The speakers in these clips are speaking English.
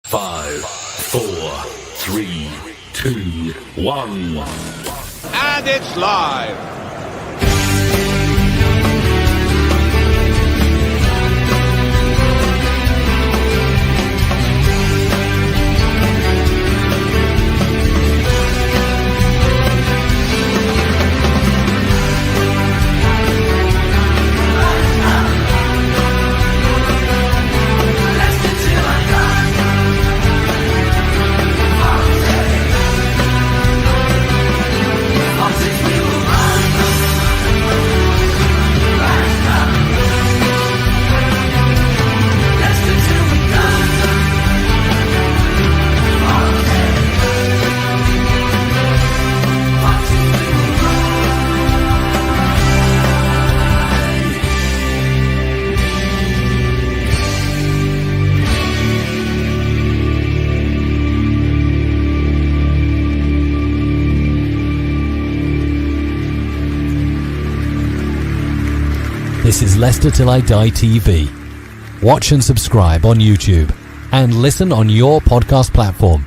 5, 4, 3, 2, 1. And it's live. This is Leicester Till I Die TV. Watch and subscribe on YouTube and listen on your podcast platform.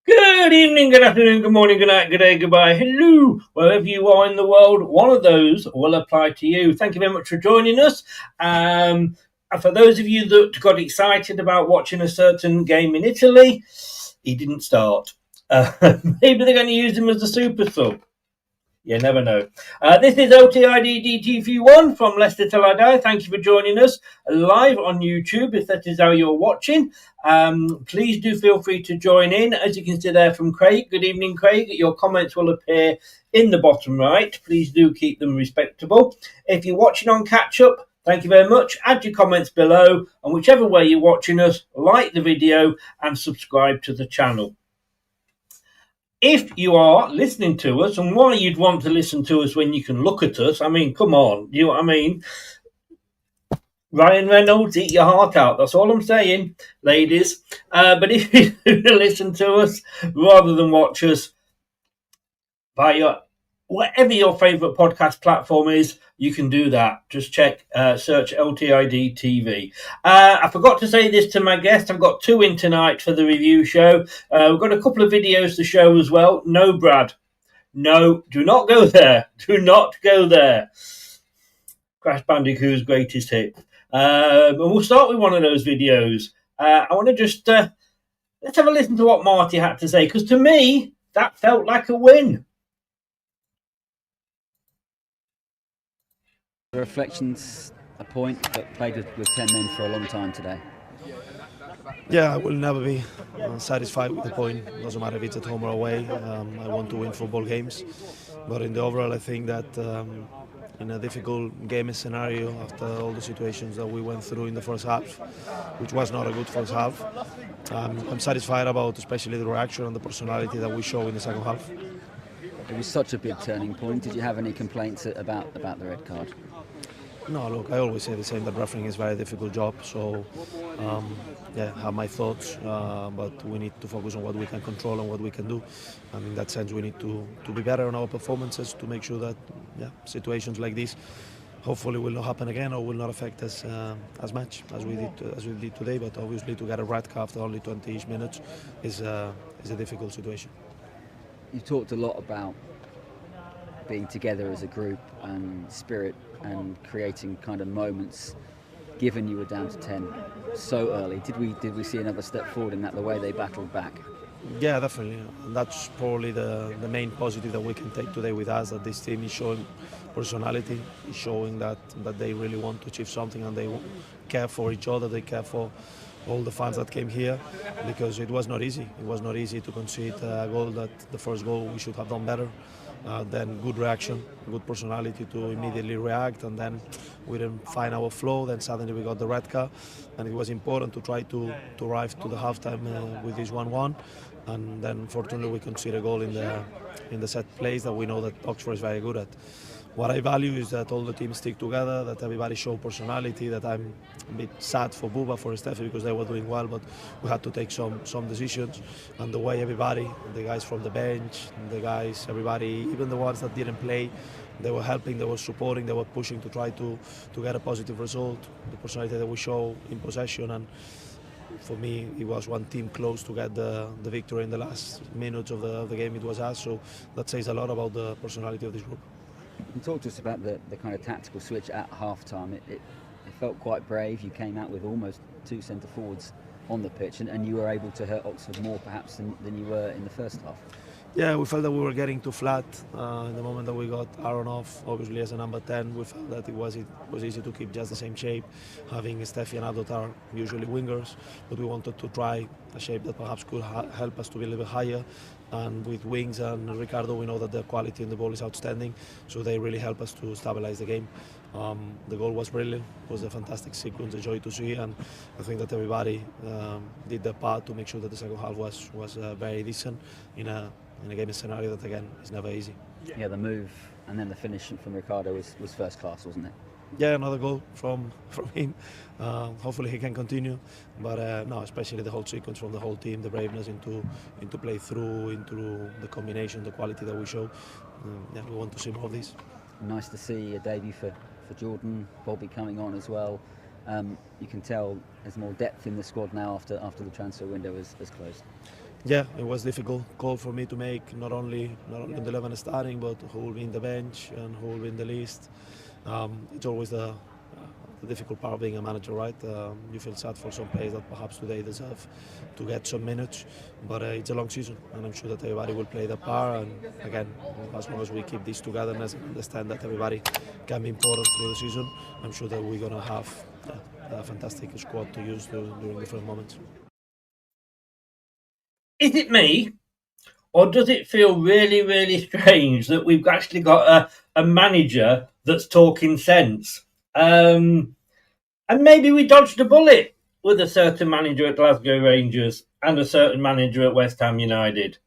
Good evening, good afternoon, good morning, good night, good day, goodbye, hello, wherever you are in the world, one of those will apply to you. Thank you very much for joining us. And for those of you that got excited about watching a certain game in Italy, he didn't start. Maybe they're going to use him as the super sub. You never know. This is LTIDDTV1 from Leicester Till I Die. Thank you for joining us live on YouTube, if that is how you're watching. Please do feel free to join in. As you can see there from Craig. Good evening, Craig. Your comments will appear in the bottom right. Please do keep them respectable. If you're watching on catch-up, thank you very much. Add your comments below. And whichever way you're watching us, like the video and subscribe to the channel. If you are listening to us, and why you'd want to listen to us when you can look at us, I mean, come on, you know what I mean? Ryan Reynolds, eat your heart out. That's all I'm saying, ladies. But if you listen to us rather than watch us via whatever your favourite podcast platform is, you can do that. Just search LTID TV. I forgot to say this to my guest. I've got two in tonight for the review show. We've got a couple of videos to show as well. No, Brad. No, do not go there. Do not go there. Crash Bandicoot's greatest hit. And we'll start with one of those videos. I want to just... let's have a listen to what Marty had to say, because to me, that felt like a win. The reflections, a point that played with 10 men for a long time today. Yeah, I will never be satisfied with the point. Doesn't matter if it's at home or away. I want to win football games. But in the overall, I think that in a difficult game scenario, after all the situations that we went through in the first half, which was not a good first half, I'm satisfied about especially the reaction and the personality that we show in the second half. It was such a big turning point. Did you have any complaints about the red card? No, look, I always say the same, that refereeing is a very difficult job, so yeah, I have my thoughts, but we need to focus on what we can control and what we can do, and in that sense we need to be better on our performances to make sure that situations like this hopefully will not happen again or will not affect us as much as we did today, but obviously to get a red card after only 20-ish minutes is a difficult situation. You talked a lot about being together as a group and spirit and creating kind of moments, given you were down to 10 so early. Did we see another step forward in that, the way they battled back? Yeah, definitely. And that's probably the main positive that we can take today with us, that this team is showing personality, is showing that they really want to achieve something and they care for each other, they care for all the fans that came here, because it was not easy. It was not easy to concede a goal that the first goal we should have done better. Then good reaction, good personality to immediately react, and then we didn't find our flow. Then suddenly we got the red card, and it was important to try to arrive to the halftime with this 1-1. And then fortunately we conceded a goal in the set plays that we know that Oxford is very good at. What I value is that all the teams stick together, that everybody show personality, that I'm a bit sad for Buba, for Steffi, because they were doing well, but we had to take some decisions. And the way everybody, the guys from the bench, the guys, everybody, even the ones that didn't play, they were helping, they were supporting, they were pushing to try to get a positive result. The personality that we show in possession, and for me, it was one team close to get the victory in the last minutes of the game. It was us, so that says a lot about the personality of this group. And talk to us about the kind of tactical switch at half-time. It felt quite brave. You came out with almost two centre-forwards on the pitch, and you were able to hurt Oxford more perhaps than you were in the first half. Yeah, we felt that we were getting too flat in the moment that we got Aaron off. Obviously, as a number 10, we felt that it was easy to keep just the same shape. Having Steffi and Abdot are usually wingers, but we wanted to try a shape that perhaps could help us to be a little bit higher. And with Wings and Ricardo, we know that their quality in the ball is outstanding, so they really help us to stabilise the game. The goal was brilliant. It was a fantastic sequence, a joy to see, and I think that everybody did their part to make sure that the second half was very decent in a game scenario that, again, is never easy. Yeah, the move and then the finish from Ricardo was first class, wasn't it? Yeah, another goal from him. Hopefully he can continue, but no, especially the whole sequence from the whole team, the braveness into play through, into the combination, the quality that we show. Yeah, we want to see more of this. Nice to see a debut for Jordan, Bobby coming on as well. You can tell there's more depth in the squad now after the transfer window has closed. Yeah, it was a difficult call for me to make, not only in the 11 starting, but who will be in the bench and who will be in the list. It's always the difficult part of being a manager, right? You feel sad for some players that perhaps today deserve to get some minutes, but it's a long season, and I'm sure that everybody will play their part. And again, as long as we keep this togetherness and understand that everybody can be important through the season, I'm sure that we're going to have a fantastic squad to use during different moments. Is it me, or does it feel really, really strange that we've actually got a manager that's talking sense? And maybe we dodged a bullet with a certain manager at Glasgow Rangers and a certain manager at West Ham United.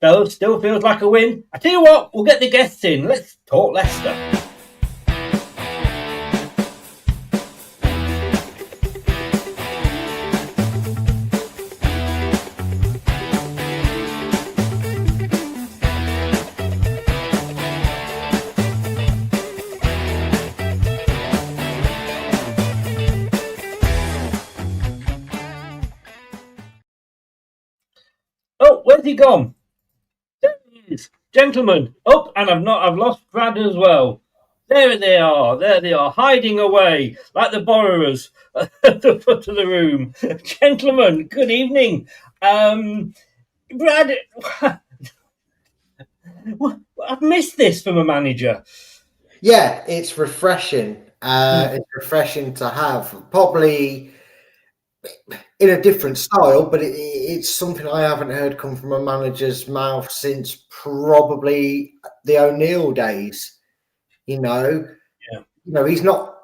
Though still feels like a win. I tell you what, we'll get the guests in. Let's talk Leicester. Oh, where's he gone? There he is. Gentlemen. Oh, and I've lost Brad as well. There they are, hiding away like the borrowers at the foot of the room. Gentlemen, good evening. Brad, I've missed this from a manager. Yeah, it's refreshing. It's refreshing to have. Probably in a different style, but it's something I haven't heard come from a manager's mouth since probably the O'Neill days. He's not.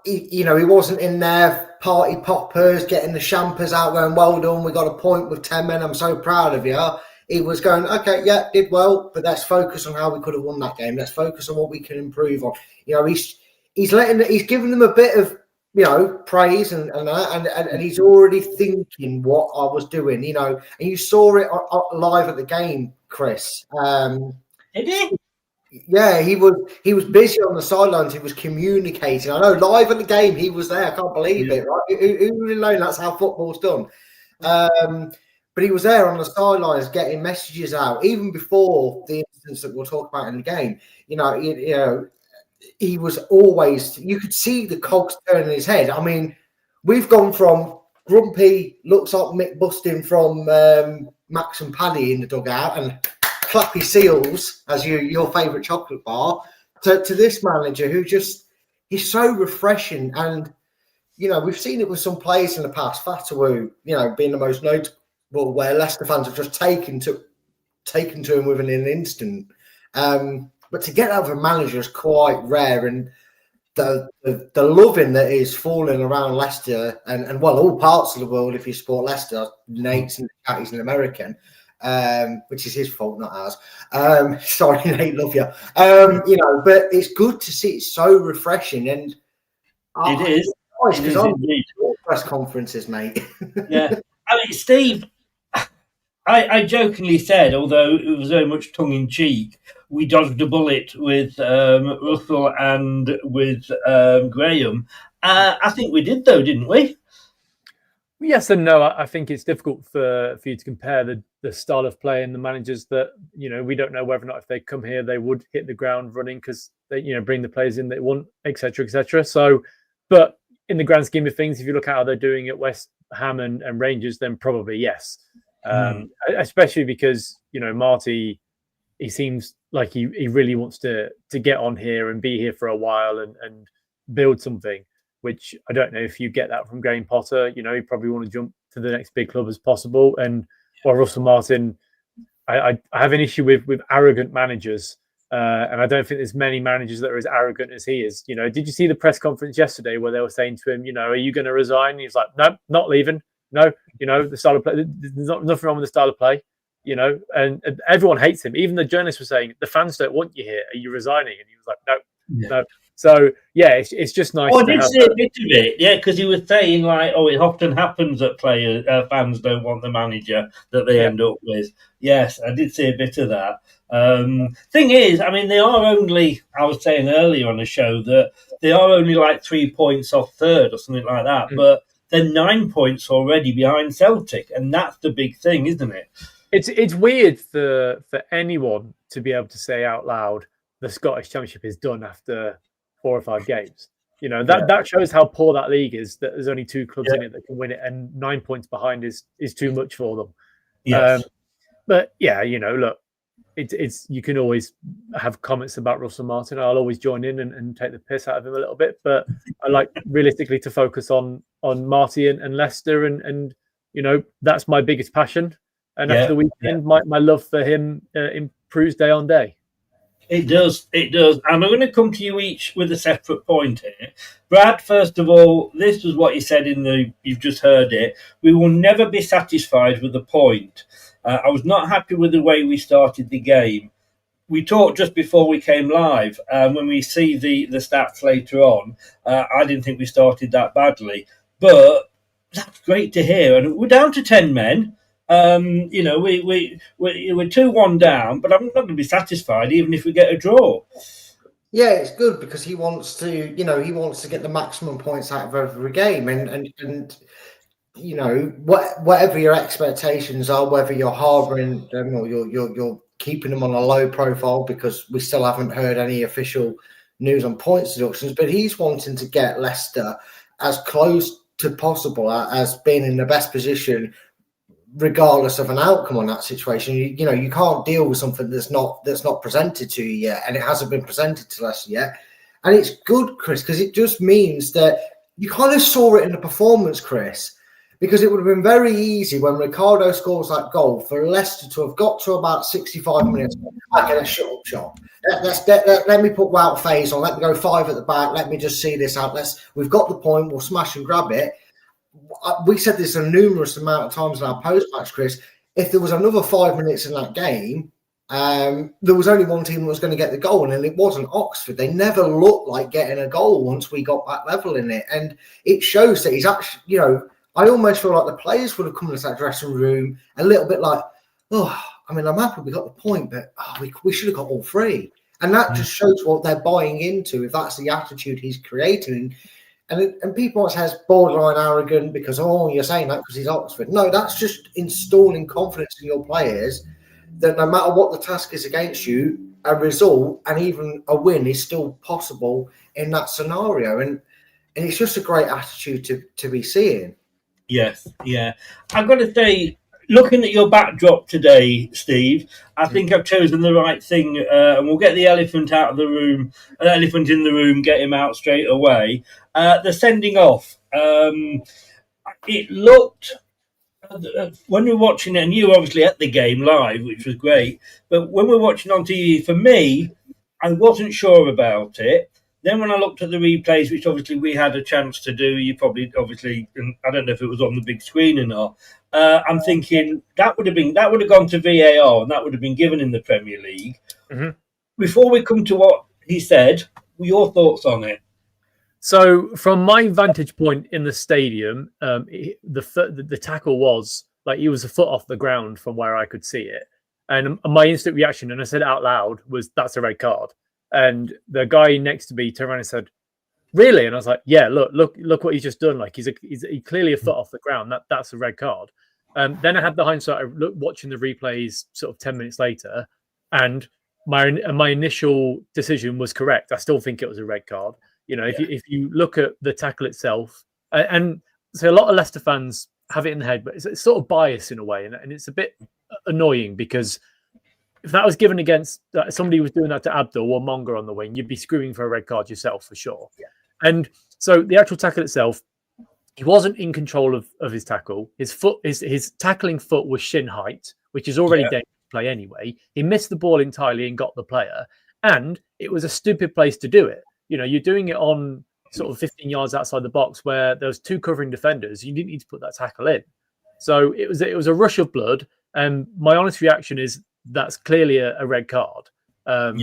He wasn't in there party poppers, getting the champers out, going, "Well done, we got a point with 10 men. I'm so proud of you." He was going, "Okay, yeah, did well, but let's focus on how we could have won that game. Let's focus on what we can improve on." He's giving them a bit of praise and he's already thinking what I was doing, and you saw it live at the game, Chris. Did he? Yeah, he was busy on the sidelines. He was communicating. I know, live at the game, he was there. I can't believe it. Right? Who would have known that's how football's done? But he was there on the sidelines, getting messages out, even before the incidents that we'll talk about in the game. He was always, you could see the cogs turning in his head. I mean, we've gone from grumpy, looks like Mick Bustin from Max and Paddy in the dugout and Clappy Seals as your favourite chocolate bar to this manager who he's so refreshing. And, we've seen it with some players in the past, Fatawu, being the most notable, where Leicester fans have just taken to him within an instant. But to get that with a manager is quite rare, and the loving that is falling around Leicester and all parts of the world, if you support Leicester, Nate's in the chat, he's an American, which is his fault, not ours. Sorry, Nate, love you. But it's good to see. It's so refreshing, and it is. Because I'm in press conferences, mate. Yeah, I mean, Steve. I jokingly said, although it was very much tongue in cheek, we dodged a bullet with Russell and with Graham. I think we did, though, didn't we? Yes and no. I think it's difficult for you to compare the style of play and the managers that, we don't know whether or not if they come here, they would hit the ground running because they, bring the players in they want, etc., etc. So, but in the grand scheme of things, if you look at how they're doing at West Ham and Rangers, then probably yes. Especially because, Marty, he seems like he really wants to get on here and be here for a while and build something, which I don't know if you get that from Graham Potter. You probably want to jump to the next big club as possible. And while Russell Martin, I have an issue with arrogant managers. And I don't think there's many managers that are as arrogant as he is. Did you see the press conference yesterday where they were saying to him, are you going to resign? And he's like, no, not leaving. No, the style of play, there's nothing wrong with the style of play, and everyone hates him. Even the journalists were saying, the fans don't want you here. Are you resigning? And he was like, no. So, yeah, it's just nice. I did see a bit of it, because he was saying, like, it often happens that fans don't want the manager that they end up with. Yes, I did see a bit of that. Thing is, they are only, I was saying earlier on the show that they are only like 3 points off third or something like that, but they're 9 points already behind Celtic, and that's the big thing, isn't it? It's weird for anyone to be able to say out loud the Scottish Championship is done after 4 or 5 games. That shows how poor that league is, that there's only 2 clubs in it that can win it, and 9 points behind is too much for them. Yes. But yeah, look, it's you can always have comments about Russell Martin. I'll always join in and take the piss out of him a little bit, but I like realistically to focus on Marty and Leicester, and that's my biggest passion. And after the weekend, my love for him improves day on day. It does. And I'm going to come to you each with a separate point here. Brad, first of all, this was what he said you've just heard it. We will never be satisfied with the point. I was not happy with the way we started the game. We talked just before we came live. When we see the stats later on, I didn't think we started that badly. But that's great to hear. And we're down to 10 men. We're 2-1 down, but I'm not going to be satisfied even if we get a draw. Yeah, it's good because he wants to get the maximum points out of every game, and whatever your expectations are, whether you're harbouring them or you're keeping them on a low profile because we still haven't heard any official news on points deductions, but he's wanting to get Leicester as close to possible as being in the best position regardless of an outcome on that situation. You can't deal with something that's not presented to you yet, and it hasn't been presented to us yet. And it's good, Chris, because it just means that you kind of saw it in the performance, Chris, because it would have been very easy when Ricardo scores that goal for Leicester to have got to about 65 minutes. Okay, let's shut up shop. Let me put Wout Faze on. Let me go 5 at the back. Let me just see this out. We've got the point. We'll smash and grab it. We said this a numerous amount of times in our post-match, Chris. If there was another 5 minutes in that game, there was only one team that was going to get the goal, and it wasn't Oxford. They never looked like getting a goal once we got back level in it. And it shows that he's actually, I almost feel like the players would have come into that dressing room a little bit like, I'm happy we got the point, but we should have got all 3. And that just shows what they're buying into, if that's the attitude he's creating. And people say it's borderline arrogant because, you're saying that because he's Oxford. No, that's just installing confidence in your players that no matter what the task is against you, a result and even a win is still possible in that scenario. And it's just a great attitude to be seeing. Yes, yeah. I've got to say, looking at your backdrop today, Steve, I think I've chosen the right thing, and we'll get the elephant out of the room. Elephant in the room, get him out straight away. The sending off. It looked, when we were watching it, and you were obviously at the game live, which was great, but when we were watching on TV, for me, I wasn't sure about it. Then when I looked at the replays, which obviously we had a chance to do, you probably, and I don't know if it was on the big screen or not, I'm thinking that would have gone to VAR and that would have been given in the Premier League. Mm-hmm. Before we come to what he said, your thoughts on it? So from my vantage point in the stadium, the tackle was like he was a foot off the ground from where I could see it. And my instant reaction, and I said it out loud, was that's a red card. And the guy next to me turned around and said, really? And I was like, yeah, look what he's just done. Like he's clearly a foot off the ground. That's a red card. Then I had the hindsight of watching the replays sort of 10 minutes later, and my initial decision was correct. I still think it was a red card. You know, if you look at the tackle itself, and so a lot of Leicester fans have it in the head, but it's sort of biased in a way, and it's a bit annoying because if that was given against somebody who was doing that to Abdul or Monga on the wing, you'd be screaming for a red card yourself for sure. Yeah. And so the actual tackle itself, he wasn't in control of his tackle. His tackling foot was shin height, which is already dangerous to play anyway. He missed the ball entirely and got the player, and it was a stupid place to do it. You know, you're doing it on sort of 15 yards outside the box where there was two covering defenders. You didn't need to put that tackle in. So it was a rush of blood. And my honest reaction is that's clearly a red card. And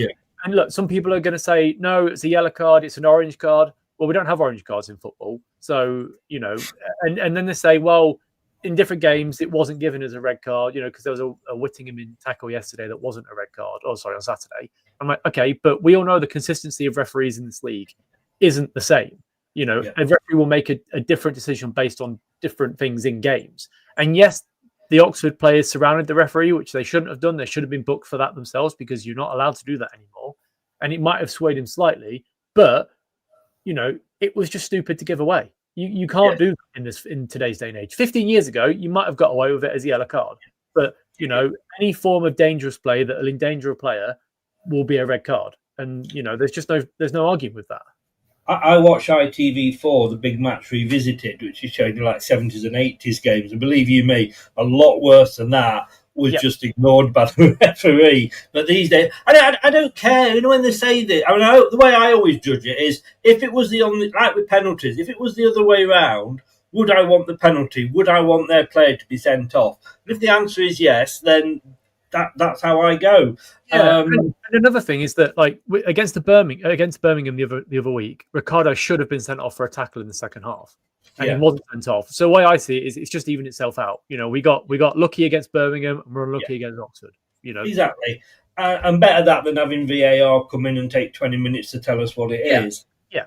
look, some people are going to say, no, it's a yellow card, it's an orange card. Well, we don't have orange cards in football. So, you know, and then they say, well, in different games, it wasn't given as a red card, you know, because there was a Whittingham in tackle yesterday that wasn't a red card. Oh, sorry, on Saturday. I'm like, okay, but we all know the consistency of referees in this league isn't the same. You know, a referee will make a different decision based on different things in games. And yes, the Oxford players surrounded the referee, which they shouldn't have done. They should have been booked for that themselves because you're not allowed to do that anymore. And it might have swayed him slightly, but you know, it was just stupid to give away. You can't do that in today's day and age. 15 years ago, you might have got away with it as a yellow card, but you know, any form of dangerous play that will endanger a player will be a red card. And you know, there's no arguing with that. I watch ITV4, the big match revisited, which is showing like 70s and 80s games. And believe you me, a lot worse than that was just ignored by the referee. But these days, I don't care. You know, when they say that, I mean, the way I always judge it is if it was like with penalties, if it was the other way around, would I want the penalty? Would I want their player to be sent off? And if the answer is yes, then that's how I go. And another thing is that, like against Birmingham the other week, Ricardo should have been sent off for a tackle in the second half, and he wasn't sent off. So the way I see it is, it's just even itself out. You know, we got lucky against Birmingham, and we're unlucky against Oxford. You know, exactly, and better that than having VAR come in and take 20 minutes to tell us what it is. Yeah.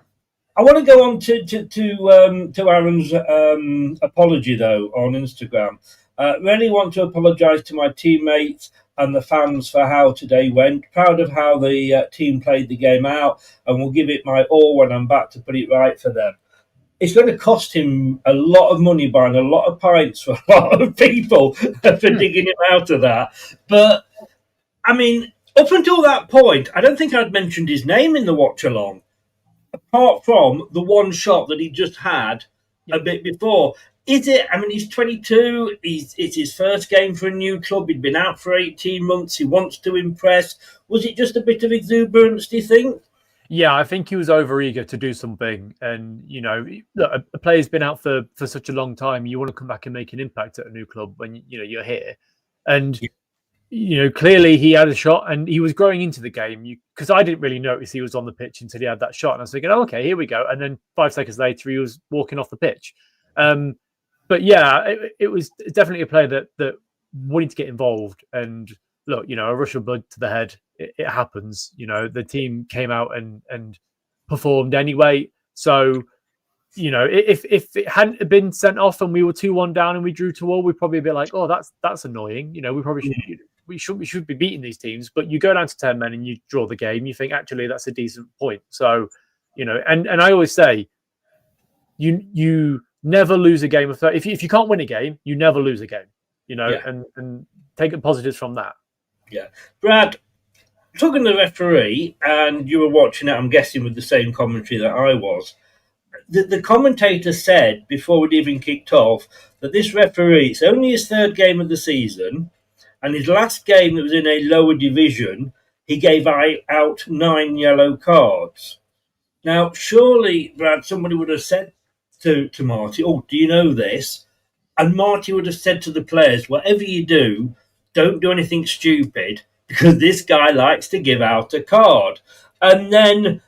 I want to go on to Aaron's apology though on Instagram. Really want to apologise to my teammates and the fans for how today went. Proud of how the team played the game out, and will give it my all when I'm back to put it right for them. It's going to cost him a lot of money buying a lot of pints for a lot of people for digging him out of that. But, I mean, up until that point, I don't think I'd mentioned his name in the watch-along, apart from the one shot that he just had a bit before. Is it? I mean, he's 22. It's his first game for a new club. He'd been out for 18 months. He wants to impress. Was it just a bit of exuberance, do you think? Yeah, I think he was overeager to do something. And, you know, look, a player's been out for such a long time. You want to come back and make an impact at a new club when, you know, you're here. And, you know, clearly he had a shot and he was growing into the game. Because I didn't really notice he was on the pitch until he had that shot. And I was thinking, oh, okay, here we go. And then 5 seconds later, he was walking off the pitch. But yeah, it was definitely a player that wanted to get involved. And look, you know, a rush of blood to the head, it happens. You know, the team came out and performed anyway. So, you know, if it hadn't been sent off and we were 2-1 down and we drew 2-all, we'd probably be like, oh, that's annoying. You know, we probably should be beating these teams. But you go down to 10 men and you draw the game, you think actually that's a decent point. So, you know, and I always say, you never lose a game of 30. If you can't win a game, you never lose a game, you know, and take the positives from that. Yeah. Brad, talking to the referee, and you were watching it, I'm guessing, with the same commentary that I was. The commentator said, before we'd even kicked off, that this referee, it's only his third game of the season, and his last game that was in a lower division, he gave out 9 yellow cards. Now, surely, Brad, somebody would have said to Marty, oh, do you know this? And Marty would have said to the players, whatever you do, don't do anything stupid, because this guy likes to give out a card. And then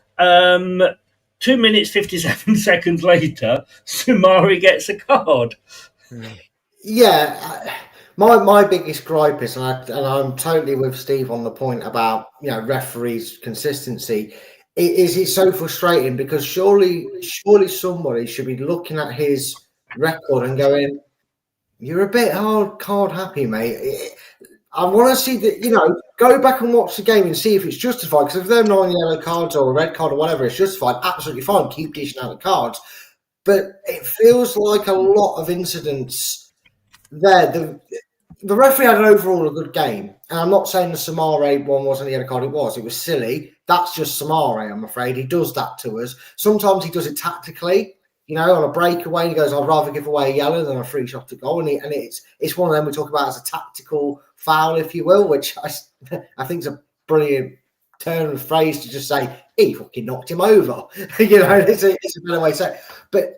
2 minutes, 57 seconds later, Sumari gets a card. Yeah, my biggest gripe is, and I'm totally with Steve on the point about, you know, referees' consistency, it's so frustrating because surely somebody should be looking at his record and going, "You're a bit card happy, mate." I want to see that, go back and watch the game and see if it's justified. Because if they're 9 yellow cards or a red card or whatever, it's justified. Absolutely fine. Keep dishing out the cards. But it feels like a lot of incidents there. The referee had overall a good game. And I'm not saying the Samare one wasn't a yellow card. It was silly. That's just Samare, I'm afraid. He does that to us. Sometimes he does it tactically. On a breakaway, he goes, "I'd rather give away a yellow than a free shot to goal." And it's one of them we talk about as a tactical foul, if you will, which I think is a brilliant turn of phrase to just say, he fucking knocked him over. It's a better way to say it. But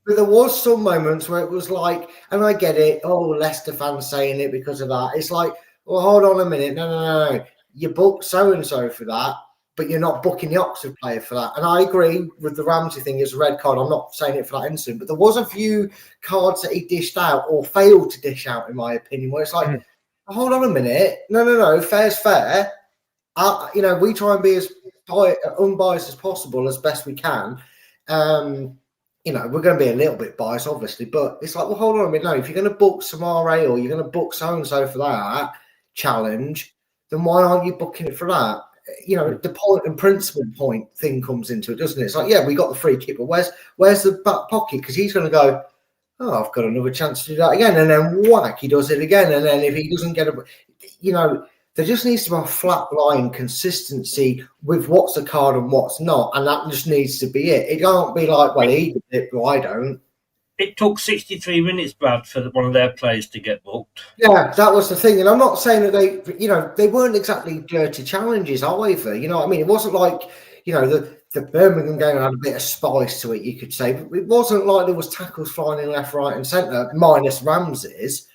there was some moments where it was like, and I get it, Leicester fans saying it because of that. It's like, well, hold on a minute. No. You booked so-and-so for that, but you're not booking the Oxford player for that. And I agree with the Ramsey thing. It's a red card. I'm not saying it for that incident, but there was a few cards that he dished out or failed to dish out, in my opinion, where it's like, hold on a minute. No. Fair's fair. We try and be as unbiased as possible as best we can. We're going to be a little bit biased, obviously, but it's like, well, hold on a minute. No, if you're going to book Samare or you're going to book so-and-so for that challenge, then why aren't you booking it for that? The point and principle point thing comes into it, doesn't it? It's like, we got the free kick, but where's the back pocket? Because he's going to go, I've got another chance to do that again. And then whack, he does it again. And then if he doesn't get there just needs to be a flat line consistency with what's a card and what's not. And that just needs to be it. It can't be like, well, he did it, but I don't. It took 63 minutes, Brad, for one of their players to get booked. Yeah, that was the thing. And I'm not saying that they weren't exactly dirty challenges either. You know what I mean? It wasn't like, the Birmingham game had a bit of spice to it, you could say. But it wasn't like there was tackles flying in left, right and centre, minus Ramsey's,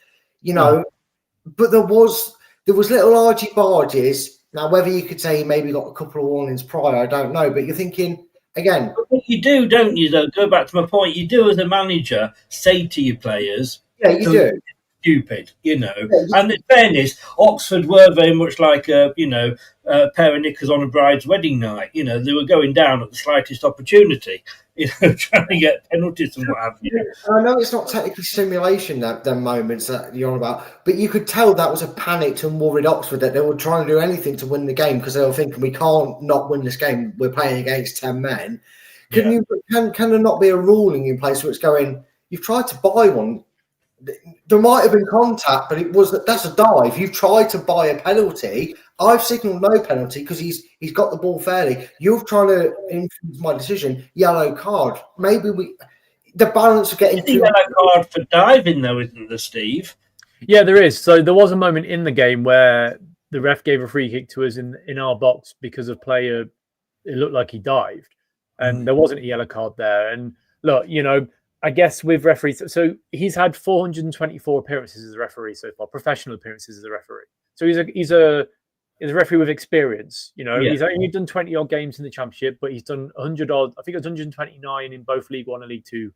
But there was little argy-barges. Now, whether you could say he maybe got a couple of warnings prior, I don't know. But you're thinking, again... You do, don't you, though? Go back to my point. You do, as a manager, say to your players... Yeah, you do. Stupid, And in fairness, Oxford were very much like a pair of knickers on a bride's wedding night. They were going down at the slightest opportunity, trying to get penalties and what have you. I know it's not technically simulation, them moments that you're on about, but you could tell that was a panicked and worried Oxford, that they were trying to do anything to win the game because they were thinking, we can't not win this game. We're playing against 10 men. Can there not be a ruling in place where it's going, you've tried to buy one? There might have been contact, but that's a dive. You've tried to buy a penalty. I've signalled no penalty because he's got the ball fairly. You're trying to influence my decision. Yellow card. Maybe the balance of getting yellow card for diving, though, isn't there, Steve? Yeah, there is. So there was a moment in the game where the ref gave a free kick to us in our box because a player, it looked like he dived, and there wasn't a yellow card there. And look, I guess with referees, so he's had 424 appearances as a referee so far, professional appearances as a referee. So he's a referee with experience. He's only done 20 odd games in the Championship, but he's done 100 odd. I think it was 129 in both League One and League Two.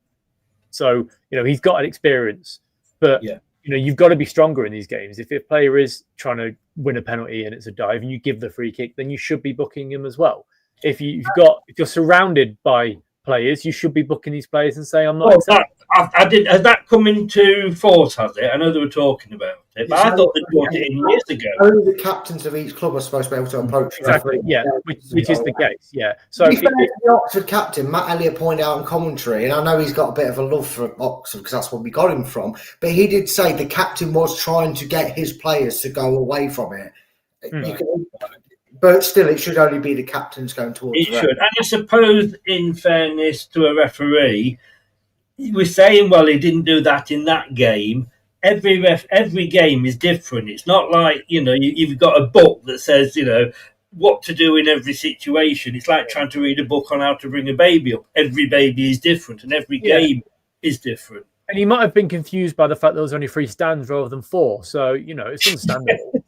So he's got an experience. But you've got to be stronger in these games. If a player is trying to win a penalty and it's a dive, and you give the free kick, then you should be booking him as well. If you're surrounded by players, you should be booking these players and say, I'm not has that come into force, has it? I know they were talking about it, but I thought they brought it in years ago. Only the captains of each club are supposed to be able to approach. Exactly, which is the case, So the Oxford captain, Matt Elliott, pointed out in commentary, and I know he's got a bit of a love for Oxford because that's where we got him from, but he did say the captain was trying to get his players to go away from it. But still, it should only be the captains going towards it. It should. And I suppose, in fairness to a referee, we're saying, well, he didn't do that in that game. Every game is different. It's not like, you've got a book that says, what to do in every situation. It's like trying to read a book on how to bring a baby up. Every baby is different and every game is different. And he might have been confused by the fact there was only 3 stands rather than 4. So, it's understandable.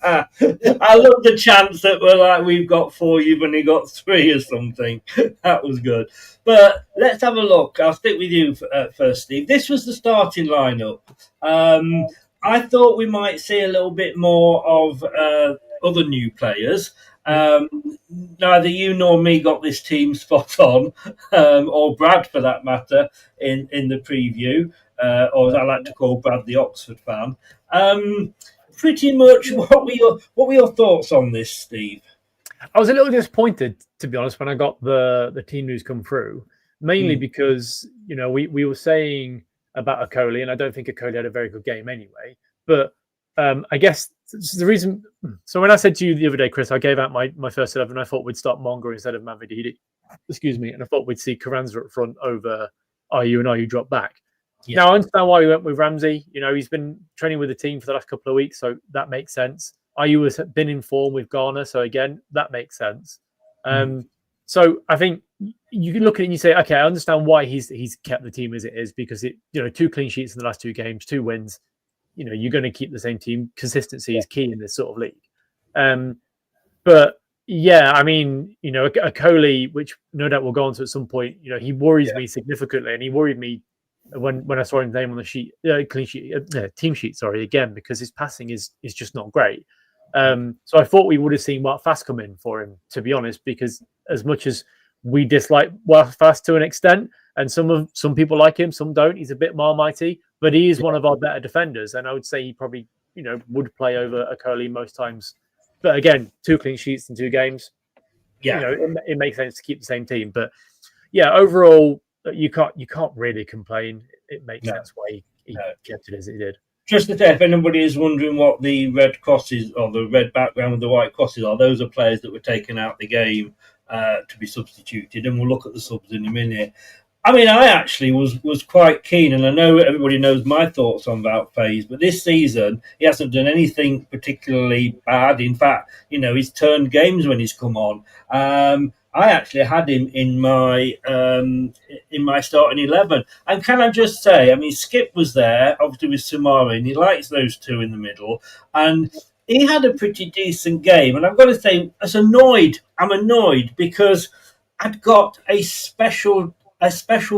I love the chants that were like, we've got 4, you've only got 3 or something. That was good. But let's have a look. I'll stick with you first, Steve. This was the starting lineup. I thought we might see a little bit more of other new players. Neither you nor me got this team spot on, or Brad for that matter, in the preview, or as I like to call Brad, the Oxford fan. Pretty much, what were your thoughts on this, Steve? I was a little disappointed, to be honest, when I got the team news come through, mainly because, you know, we were saying about Okoli, and I don't think Okoli had a very good game anyway. But I guess the reason. So when I said to you the other day, Chris, I gave out my first 11. I thought we'd start Monga instead of Mavididi. Excuse me, and I thought we'd see Carranza up front over Ayew, and Ayew drop back. Yeah. Now I understand why we went with Ramsey. You know, he's been training with the team for the last couple of weeks, so that makes sense. Ayew has been in form with Ghana, so again, that makes sense. So I think you can look at it and you say, okay, I understand why he's kept the team as it is, because 2 clean sheets in the last 2 games, 2 wins. You know, you're going to keep the same team. Consistency is key in this sort of league. But yeah, I mean, you know, Okoli, which no doubt we'll go on to at some point, you know, he worries me significantly, and he worried me when I saw his name on the sheet, clean sheet, team sheet, again, because his passing is just not great. So I thought we would have seen Mark Fast come in for him, to be honest, because as much as we dislike Mark Fast to an extent, and some people like him, some don't, he's a bit Marmitey, but he is one of our better defenders, and I would say he probably, you know, would play over Okoli most times. But again, 2 clean sheets in 2 games. You know, it makes sense to keep the same team. But yeah, overall, you can't really complain. It makes sense why he kept it as he did. Just to say, if anybody is wondering what the red crosses or the red background with the white crosses are, those are players that were taken out the game to be substituted, and we'll look at the subs in a minute. I mean, I actually was quite keen, and I know everybody knows my thoughts on Wout Faes, but this season he hasn't done anything particularly bad. In fact, you know, he's turned games when he's come on. I actually had him in my starting 11, and can I just say, I mean, Skip was there, obviously with Samari, and he likes those 2 in the middle, and he had a pretty decent game. And I've got to say, I'm annoyed because I'd got a special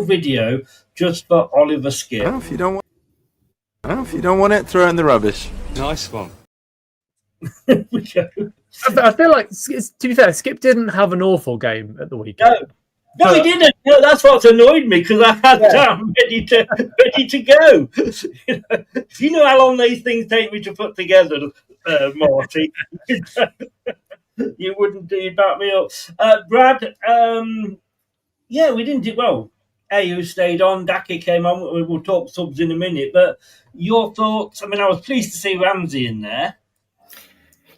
video just for Oliver Skip. If you don't want it, throw it in the rubbish. Nice one. I feel like, to be fair, Skip didn't have an awful game at the weekend. No, he didn't. No, that's what's annoyed me, because I had Sam ready to go. You know how long these things take me to put together, Marty. You wouldn't do. You'd back me up, Brad. Yeah, we didn't do well. Ayew stayed on. Daki came on. We'll talk subs in a minute. But your thoughts? I mean, I was pleased to see Ramsey in there.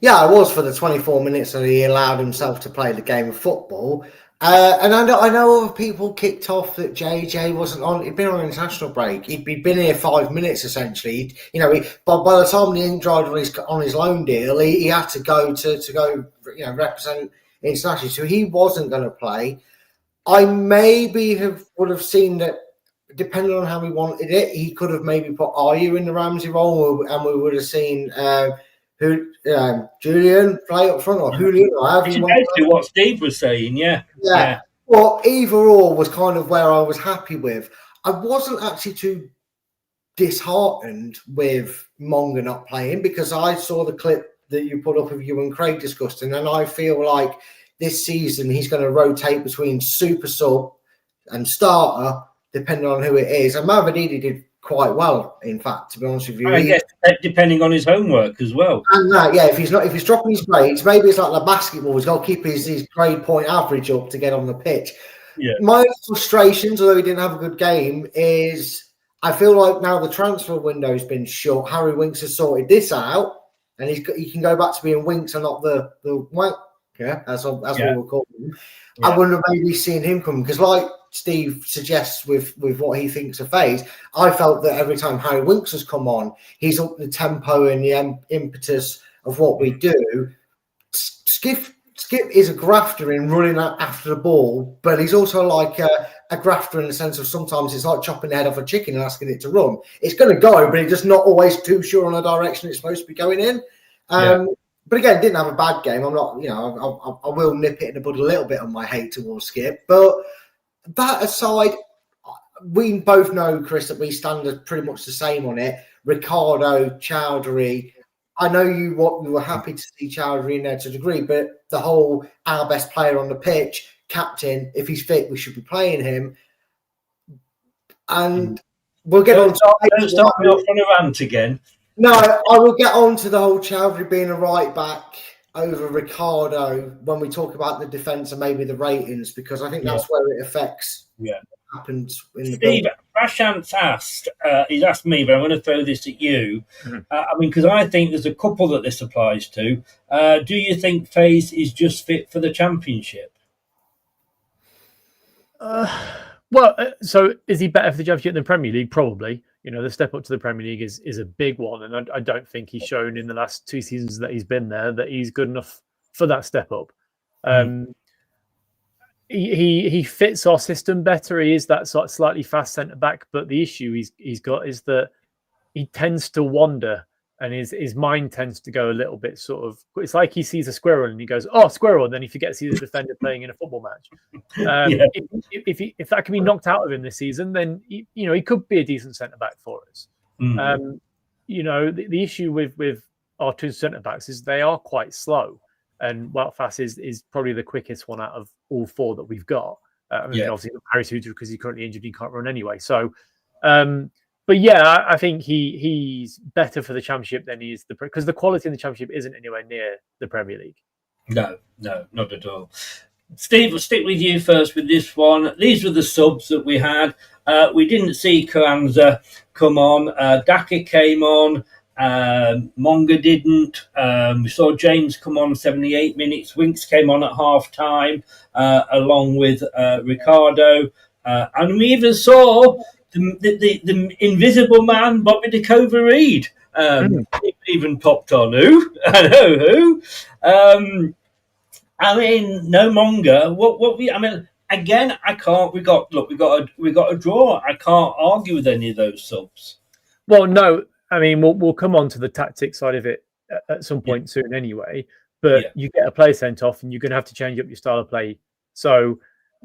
Yeah, I was, for the 24 minutes that he allowed himself to play the game of football. And I know other people kicked off that JJ wasn't on. He'd been on an international break. He'd been here 5 minutes essentially. By the time the ink dried on his loan deal, he had to go to represent internationally. So he wasn't going to play. I maybe would have seen that, depending on how he wanted it, he could have maybe put Ayew in the Ramsey role, and we would have seen Julian play up front, or Julian, or however you want. Basically what Steve was saying, yeah. Well, either or was kind of where I was happy with. I wasn't actually too disheartened with Monga not playing, because I saw the clip that you put up of you and Craig discussing, and I feel like this season he's going to rotate between super sub and starter, depending on who it is. And Mavididi did quite well, in fact, to be honest with you. I guess depending on his homework as well. And if he's dropping his grades, maybe it's like the basketball. He's got to keep his grade point average up to get on the pitch. Yeah. My frustrations, although he didn't have a good game, is I feel like now the transfer window's been shut. Harry Winks has sorted this out, and he can go back to being Winks and not the wank. Yeah, that's what we'll call him. Yeah. I wouldn't have maybe seen him come, because, like Steve suggests with what he thinks of Faes, I felt that every time Harry Winks has come on, he's up the tempo and the impetus of what we do. Skip is a grafter in running after the ball, but he's also like a grafter in the sense of sometimes it's like chopping the head off a chicken and asking it to run. It's going to go, but he's just not always too sure on the direction it's supposed to be going in. But again, didn't have a bad game. I'm not, I will nip it in the bud a little bit on my hate towards Skip. But that aside, we both know, Chris, that we stand pretty much the same on it. Ricardo, Chowdhury, I know you were happy to see Chowdhury in there to a degree, but the whole our best player on the pitch, captain, if he's fit, we should be playing him. And we'll get on. Don't start me off on a rant again. No, I will get on to the whole Chowdhury being a right back over Ricardo when we talk about the defence and maybe the ratings, because I think that's where it affects what happens in the Steve, Prashant's asked, he's asked me, but I'm going to throw this at you. Because I think there's a couple that this applies to. Do you think Faze is just fit for the Championship? So is he better for the Championship than the Premier League? Probably. The step up to the Premier League is a big one, and I don't think he's shown in the last 2 seasons that he's been there that he's good enough for that step up. He fits our system better. He is that sort of slightly fast centre back, but the issue he's got is that he tends to wander, and his mind tends to go a little bit sort of. It's like he sees a squirrel and he goes, "Oh, squirrel!" And then he forgets he's a defender playing in a football match. If that can be knocked out of him this season, then he could be a decent centre back for us. The issue with our 2 centre backs is they are quite slow, and Wout Faes is probably the quickest one out of all 4 that we've got. Obviously Harry Suter, because he's currently injured, he can't run anyway. So. But yeah, I think he's better for the Championship than he is because the quality in the Championship isn't anywhere near the Premier League. No, not at all. Steve, we'll stick with you first with this one. These were the subs that we had. We didn't see Carranza come on. Daka came on. Monga didn't. We saw James come on 78 minutes. Winks came on at half time along with Ricardo. And we even saw the invisible man, Bobby De Cova-Reid, even popped on. Who? I know who. No Monga. Again, I can't. We got a draw. I can't argue with any of those subs. Well, no. We'll come on to the tactic side of it at some point soon, anyway. But you get a player sent off, and you're going to have to change up your style of play. So,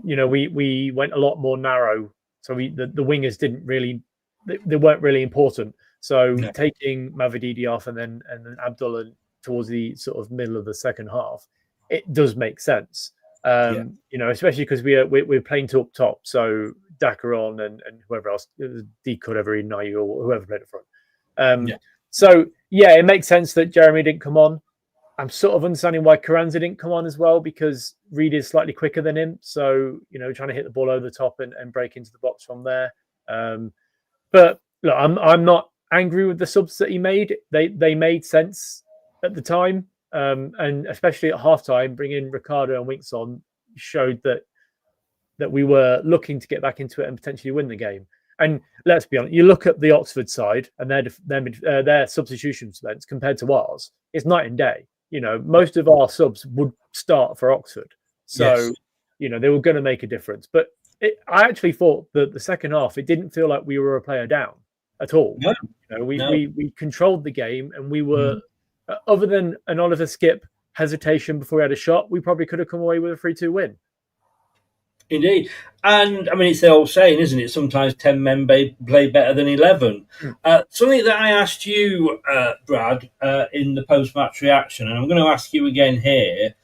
we went a lot more narrow. So the wingers didn't really, they weren't really important. So taking Mavididi off and then Abdullah towards the sort of middle of the second half, it does make sense. Especially because we're playing to up top. So Daka on and whoever else, Deco, whatever, Nayu or whoever played at front. So it makes sense that Jeremy didn't come on. I'm sort of understanding why Carranza didn't come on as well, because Reid is slightly quicker than him. So, trying to hit the ball over the top and break into the box from there. But look, I'm not angry with the subs that he made. They made sense at the time. And especially at halftime, bringing Ricardo and Winks on showed that we were looking to get back into it and potentially win the game. And let's be honest, you look at the Oxford side and their substitution spends compared to ours, it's night and day. Most of our subs would start for Oxford. So, they were going to make a difference. But I actually thought that the second half, it didn't feel like we were a player down at all. No. We controlled the game, and we were, other than an Oliver Skip hesitation before we had a shot, we probably could have come away with a 3-2 win. Indeed. And it's the old saying, isn't it? Sometimes 10 men play better than 11. Something that I asked you, Brad, in the post-match reaction, and I'm going to ask you again here.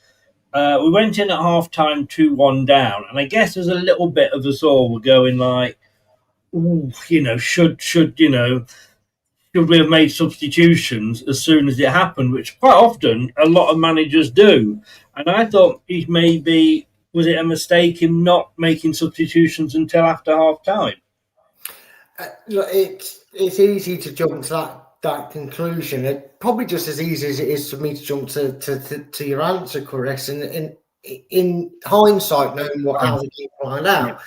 We went in at half-time 2-1 down, and I guess there's a little bit of us all were going like, should we have made substitutions as soon as it happened, which quite often a lot of managers do. And I thought was it a mistake in not making substitutions until after half time? It's easy to jump to that conclusion. It probably just as easy as it is for me to jump to your answer, Chris. And in hindsight, knowing how the game played out,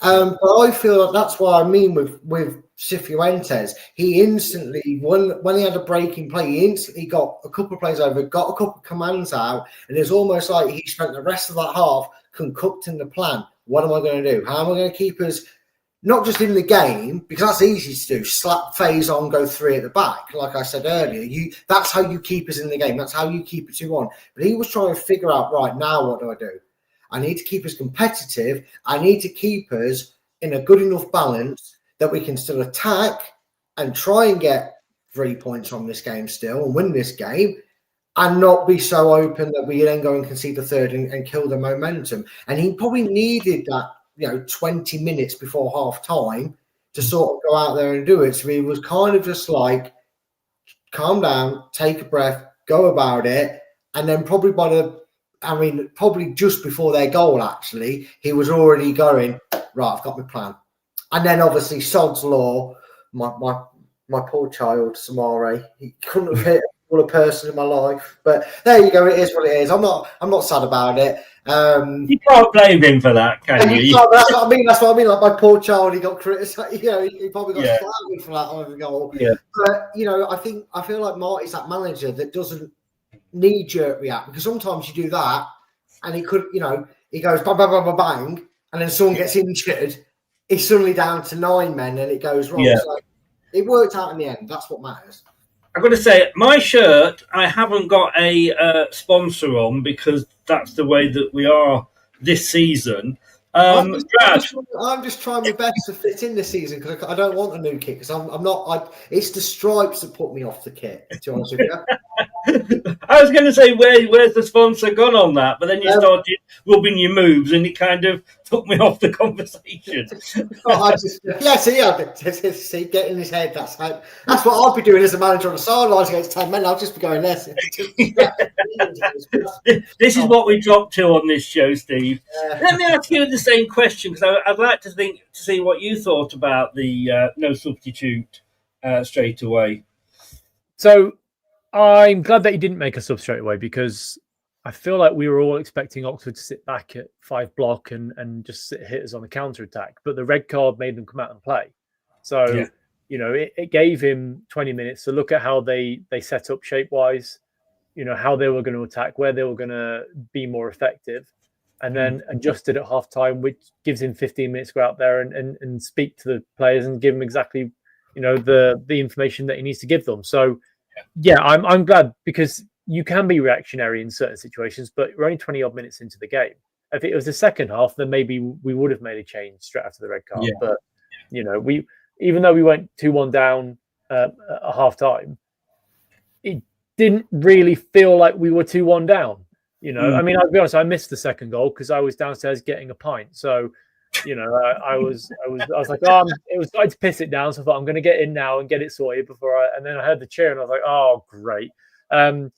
but I feel like that's what I mean with Cifuentes. He instantly, when he had a breaking play, he instantly got a couple of plays over, got a couple of commands out, and it's almost like he spent the rest of that half concocting the plan. What am I going to do? How am I going to keep us not just in the game, because that's easy to do, slap Faze on, go 3 at the back. Like I said earlier, that's how you keep us in the game. That's how you keep it 2-1. But he was trying to figure out, right, now what do I do? I need to keep us competitive. I need to keep us in a good enough balance that we can still attack and try and get 3 points from this game still and win this game, and not be so open that we then go and concede the third and kill the momentum. And he probably needed that, 20 minutes before half time to sort of go out there and do it. So he was kind of just like, calm down, take a breath, go about it. And then probably probably just before their goal, actually, he was already going, right, I've got my plan. And then obviously Sod's Law, my poor child, Samari, he couldn't have hit a person in my life. But there you go, it is what it is. I'm not sad about it. You can't blame him for that, can you? That's what I mean. That's what I mean. Like my poor child, he got criticised. He probably got slammed for that over goal. Yeah. But I feel like Marty's that manager that doesn't knee-jerk react, because sometimes you do that, and he could, he goes bang, bang, bang, bang, bang, and then someone gets injured. He's suddenly down to 9 men, and it goes wrong. Yeah. So it worked out in the end. That's what matters. I've got to say, my shirt, I haven't got a sponsor on because that's the way that we are this season. I'm just trying my best to fit in this season because I don't want a new kit because I'm not. It's the stripes that put me off the kit, to be honest with you. I was going to say, where's the sponsor gone on that? But then you started rubbing your moves and it kind of took me off the conversation. See, get in his head. That's what I'll be doing as a manager on the sidelines against 10 men. I'll just be going, this is what we dropped to on this show, Steve. Let me ask you the same question because I'd like to see what you thought about the no substitute straight away. So I'm glad that he didn't make a sub straight away because I feel like we were all expecting Oxford to sit back at 5 block and just hit us on the counter attack, but the red card made them come out and play. So it gave him 20 minutes to look at how they set up shape wise, how they were going to attack, where they were going to be more effective. And then adjusted at half time, which gives him 15 minutes to go out there and speak to the players and give them exactly, the information that he needs to give them. So, I'm glad because you can be reactionary in certain situations, but we're only 20 odd minutes into the game. If it was the second half, then maybe we would have made a change straight after the red card. Yeah. But, we even though we went 2-1 down at half time, it didn't really feel like we were 2-1 down. I mean, I'll be honest, I missed the second goal because I was downstairs getting a pint. So, I was like, it was starting to piss it down. So I thought I'm going to get in now and get it sorted and then I heard the cheer and I was like, oh, great. I'm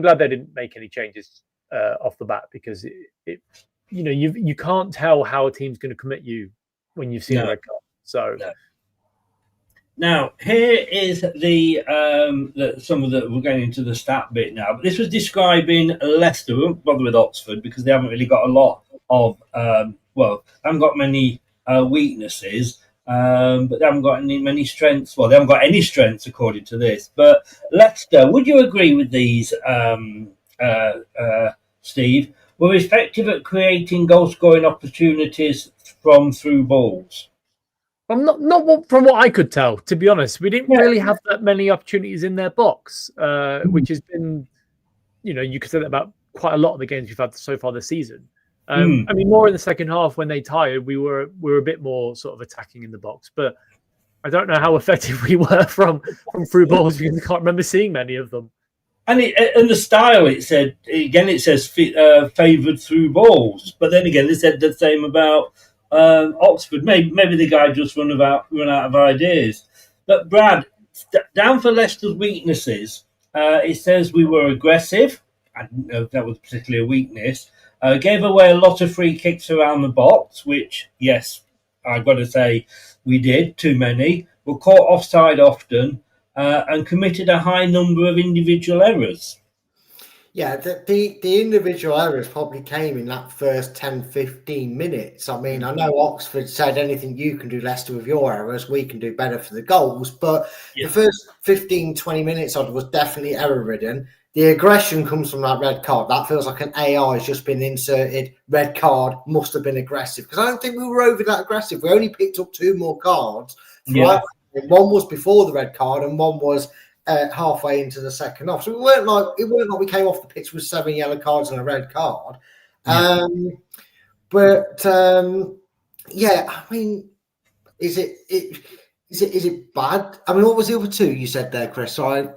glad they didn't make any changes off the bat because you can't tell how a team's going to commit you when you've seen a red card. So. No. Now, here is the we're going into the stat bit now, but this was describing Leicester. We won't bother with Oxford because they haven't really got a lot of, they haven't got many weaknesses, but they haven't got many strengths. Well, they haven't got any strengths according to this. But Leicester, would you agree with these, Steve? Were effective at creating goal-scoring opportunities from through balls? Not from what I could tell, to be honest. We didn't really have that many opportunities in their box, which has been, you could say that about quite a lot of the games we've had so far this season. I mean, more in the second half when they tired, we were a bit more sort of attacking in the box. But I don't know how effective we were from through balls because I can't remember seeing many of them. And the style, it says favoured through balls. But then again, they said the same about Oxford. Maybe the guy just run out of ideas. But Brad, down for Leicester's weaknesses, it says we were aggressive. I didn't know if that was particularly a weakness. Gave away a lot of free kicks around the box, which, yes, I've got to say we did, too many. Were caught offside often and committed a high number of individual errors. Yeah, the individual errors probably came in that first 10-15 minutes. I mean, I know Oxford said anything you can do, Leicester, with your errors, we can do better for the goals. But the first 15-20 minutes of it was definitely error-ridden. The aggression comes from that red card. That feels like an AI has just been inserted. Red card must have been aggressive. Because I don't think we were over that aggressive. We only picked up 2 more cards. Yeah. One was before the red card and one was halfway into the second half. So it weren't like we came off the pitch with 7 yellow cards and a red card. I mean, is it Is it bad? I mean, what was the other two you said there, Chris? Sorry,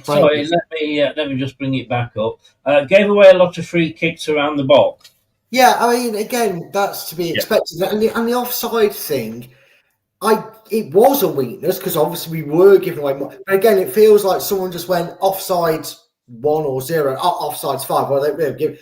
Sorry, let me just bring it back up. Gave away a lot of free kicks around the box. Yeah, I mean, again, that's to be expected. And the offside thing, it was a weakness because obviously we were giving away more. But again, it feels like someone just went offsides 1 or 0, offsides 5. Well, they give,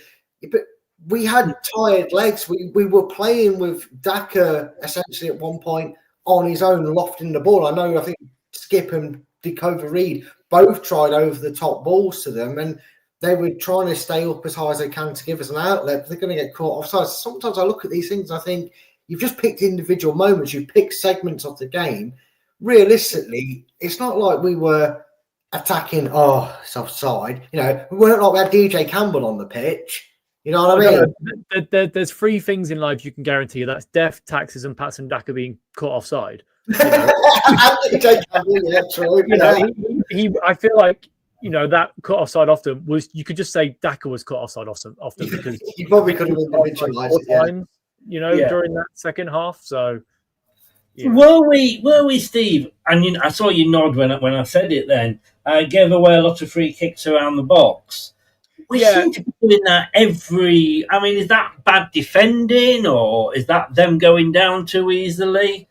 but we had tired legs. We were playing with Daka essentially at one point on his own, lofting the ball. I think Skip and Dakota Reed both tried over the top balls to them, and they were trying to stay up as high as they can to give us an outlet. But they're going to get caught offside. Sometimes I look at these things and I think you've just picked individual moments. You've picked segments of the game. Realistically, it's not like we were attacking, it's offside. We weren't like we had DJ Campbell on the pitch. You know what I mean? There's 3 things in life you can guarantee. That's death, taxes, and Patson Daka being caught offside. DJ Campbell, yeah, true. I feel like that caught offside often was. You could just say Daka was caught offside often because you probably could have individualised it. During that second half. So were we, Steve? And I saw you nod when I said it. Then gave away a lot of free kicks around the box. We seem to be doing that every. I mean, is that bad defending, or is that them going down too easily?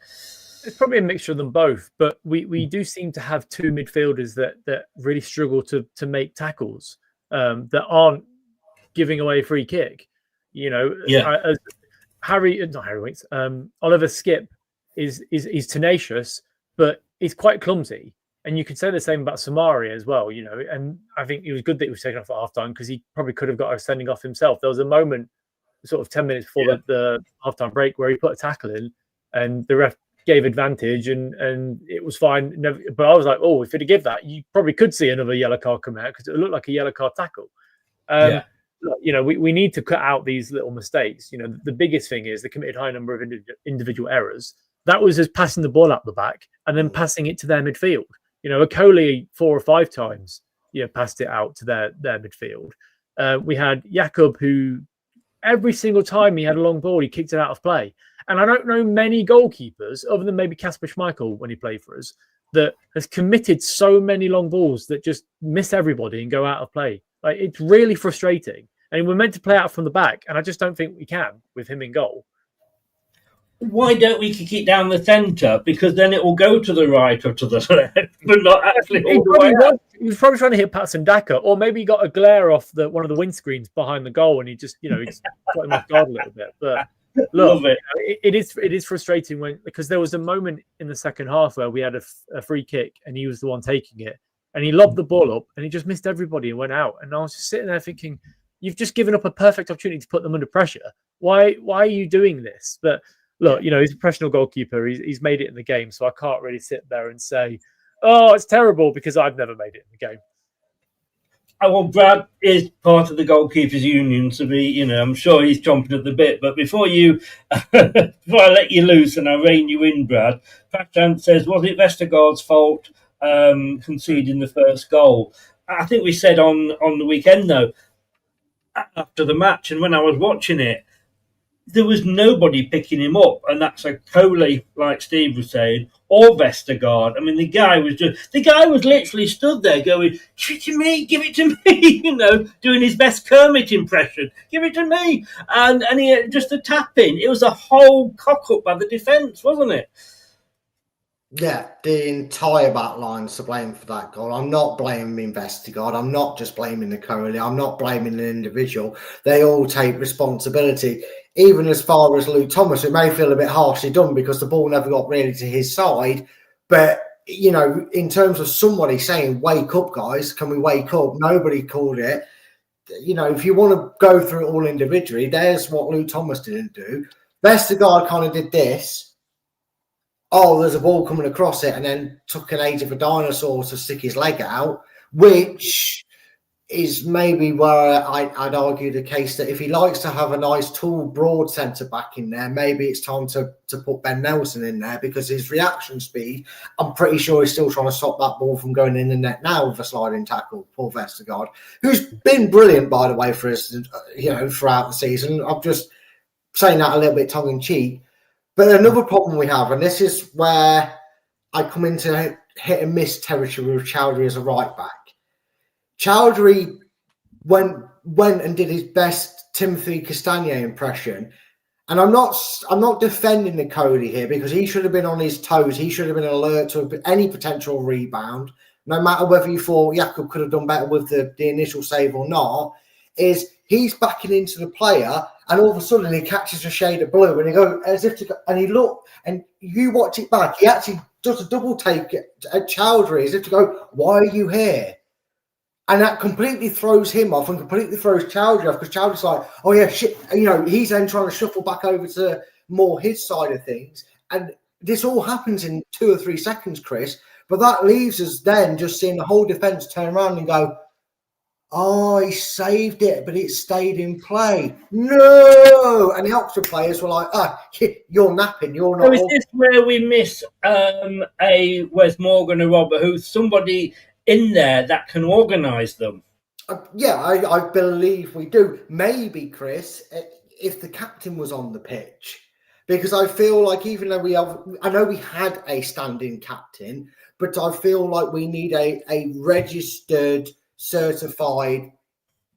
It's probably a mixture of them both, but we do seem to have 2 midfielders that really struggle to make tackles that aren't giving away a free kick. Oliver Skip is tenacious, but he's quite clumsy. And you could say the same about Samari as well, and I think it was good that he was taken off at halftime because he probably could have got a sending off himself. There was a moment, sort of 10 minutes before the halftime break, where he put a tackle in and the ref gave advantage and it was fine. But I was like, if he'd have given that, you probably could see another yellow card come out because it looked like a yellow card tackle. We need to cut out these little mistakes. The biggest thing is the committed high number of individual errors. That was just passing the ball up the back and then passing it to their midfield. Akoli 4 or 5 times, passed it out to their midfield. We had Jakub, who every single time he had a long ball, he kicked it out of play. And I don't know many goalkeepers, other than maybe Kasper Schmeichel when he played for us, that has committed so many long balls that just miss everybody and go out of play. Like, it's really frustrating. And we're meant to play out from the back, and I just don't think we can with him in goal. Why don't we kick it down the centre? Because then it will go to the right or to the left, but not actually all the way out. He was probably trying to hit Patson Daka, or maybe he got a glare off one of the windscreens behind the goal, and he just, he's got him off guard a little bit. But look, it is frustrating because there was a moment in the second half where we had a free kick, and he was the one taking it, and he lobbed the ball up, and he just missed everybody and went out. And I was just sitting there thinking, you've just given up a perfect opportunity to put them under pressure. Why are you doing this? But look, he's a professional goalkeeper. He's made it in the game, so I can't really sit there and say, it's terrible, because I've never made it in the game. Well, Brad is part of the goalkeepers union, so I'm sure he's chomping at the bit. But before I let you loose and I rein you in, Brad, Patran says, was it Vestergaard's fault conceding the first goal? I think we said on the weekend, though, after the match, and when I was watching it, there was nobody picking him up, and that's a Coley, like Steve was saying, or Vestergaard. I mean, the guy was literally stood there going, "Give it to me, give it to me," doing his best Kermit impression. Give it to me, and he had just a tap in. It was a whole cock up by the defence, wasn't it? Yeah, the entire back line's to blame for that goal. I'm not blaming Vestergaard. I'm not just blaming the Coley. I'm not blaming an individual. They all take responsibility. Even as far as Luke Thomas, it may feel a bit harshly done because the ball never got really to his side. But, in terms of somebody saying, wake up, guys, can we wake up? Nobody called it. If you want to go through it all individually, there's what Luke Thomas didn't do. Vestergaard kind of did this. There's a ball coming across it, and then took an age of a dinosaur to stick his leg out, which is maybe where I'd argue the case that if he likes to have a nice, tall, broad centre-back in there, maybe it's time to put Ben Nelson in there, because his reaction speed, I'm pretty sure he's still trying to stop that ball from going in the net now with a sliding tackle, Paul Vestergaard, who's been brilliant, by the way, for us, throughout the season. I'm just saying that a little bit tongue-in-cheek. But another problem we have, and this is where I come into hit and miss territory with Chowdhury as a right back. Chowdhury went and did his best Timothy Castagne impression. And I'm not defending the Cody here, because he should have been on his toes. He should have been alert to any potential rebound, no matter whether you thought Jakob could have done better with the initial save or not. Is he's backing into the player, and all of a sudden he catches a shade of blue, and he goes as if to go, and he look, and you watch it back. He actually does a double take at Chowdhury as if to go, "Why are you here?" And that completely throws him off and completely throws Chowdhury off, because Chowdhury's like, oh yeah, shit. You know, he's then trying to shuffle back over to more his side of things. And this all happens in 2 or 3 seconds, Chris. But that leaves us then just seeing the whole defence turn around and go, oh, he saved it, but it stayed in play. No! And the Oxford players were like, you're napping, you're not. So is this where we miss a Wes Morgan or Robert Huth, somebody in there that can organise them? I believe we do. Maybe, Chris, if the captain was on the pitch, because I feel like even though I know we had a standing captain, but I feel like we need a registered, certified,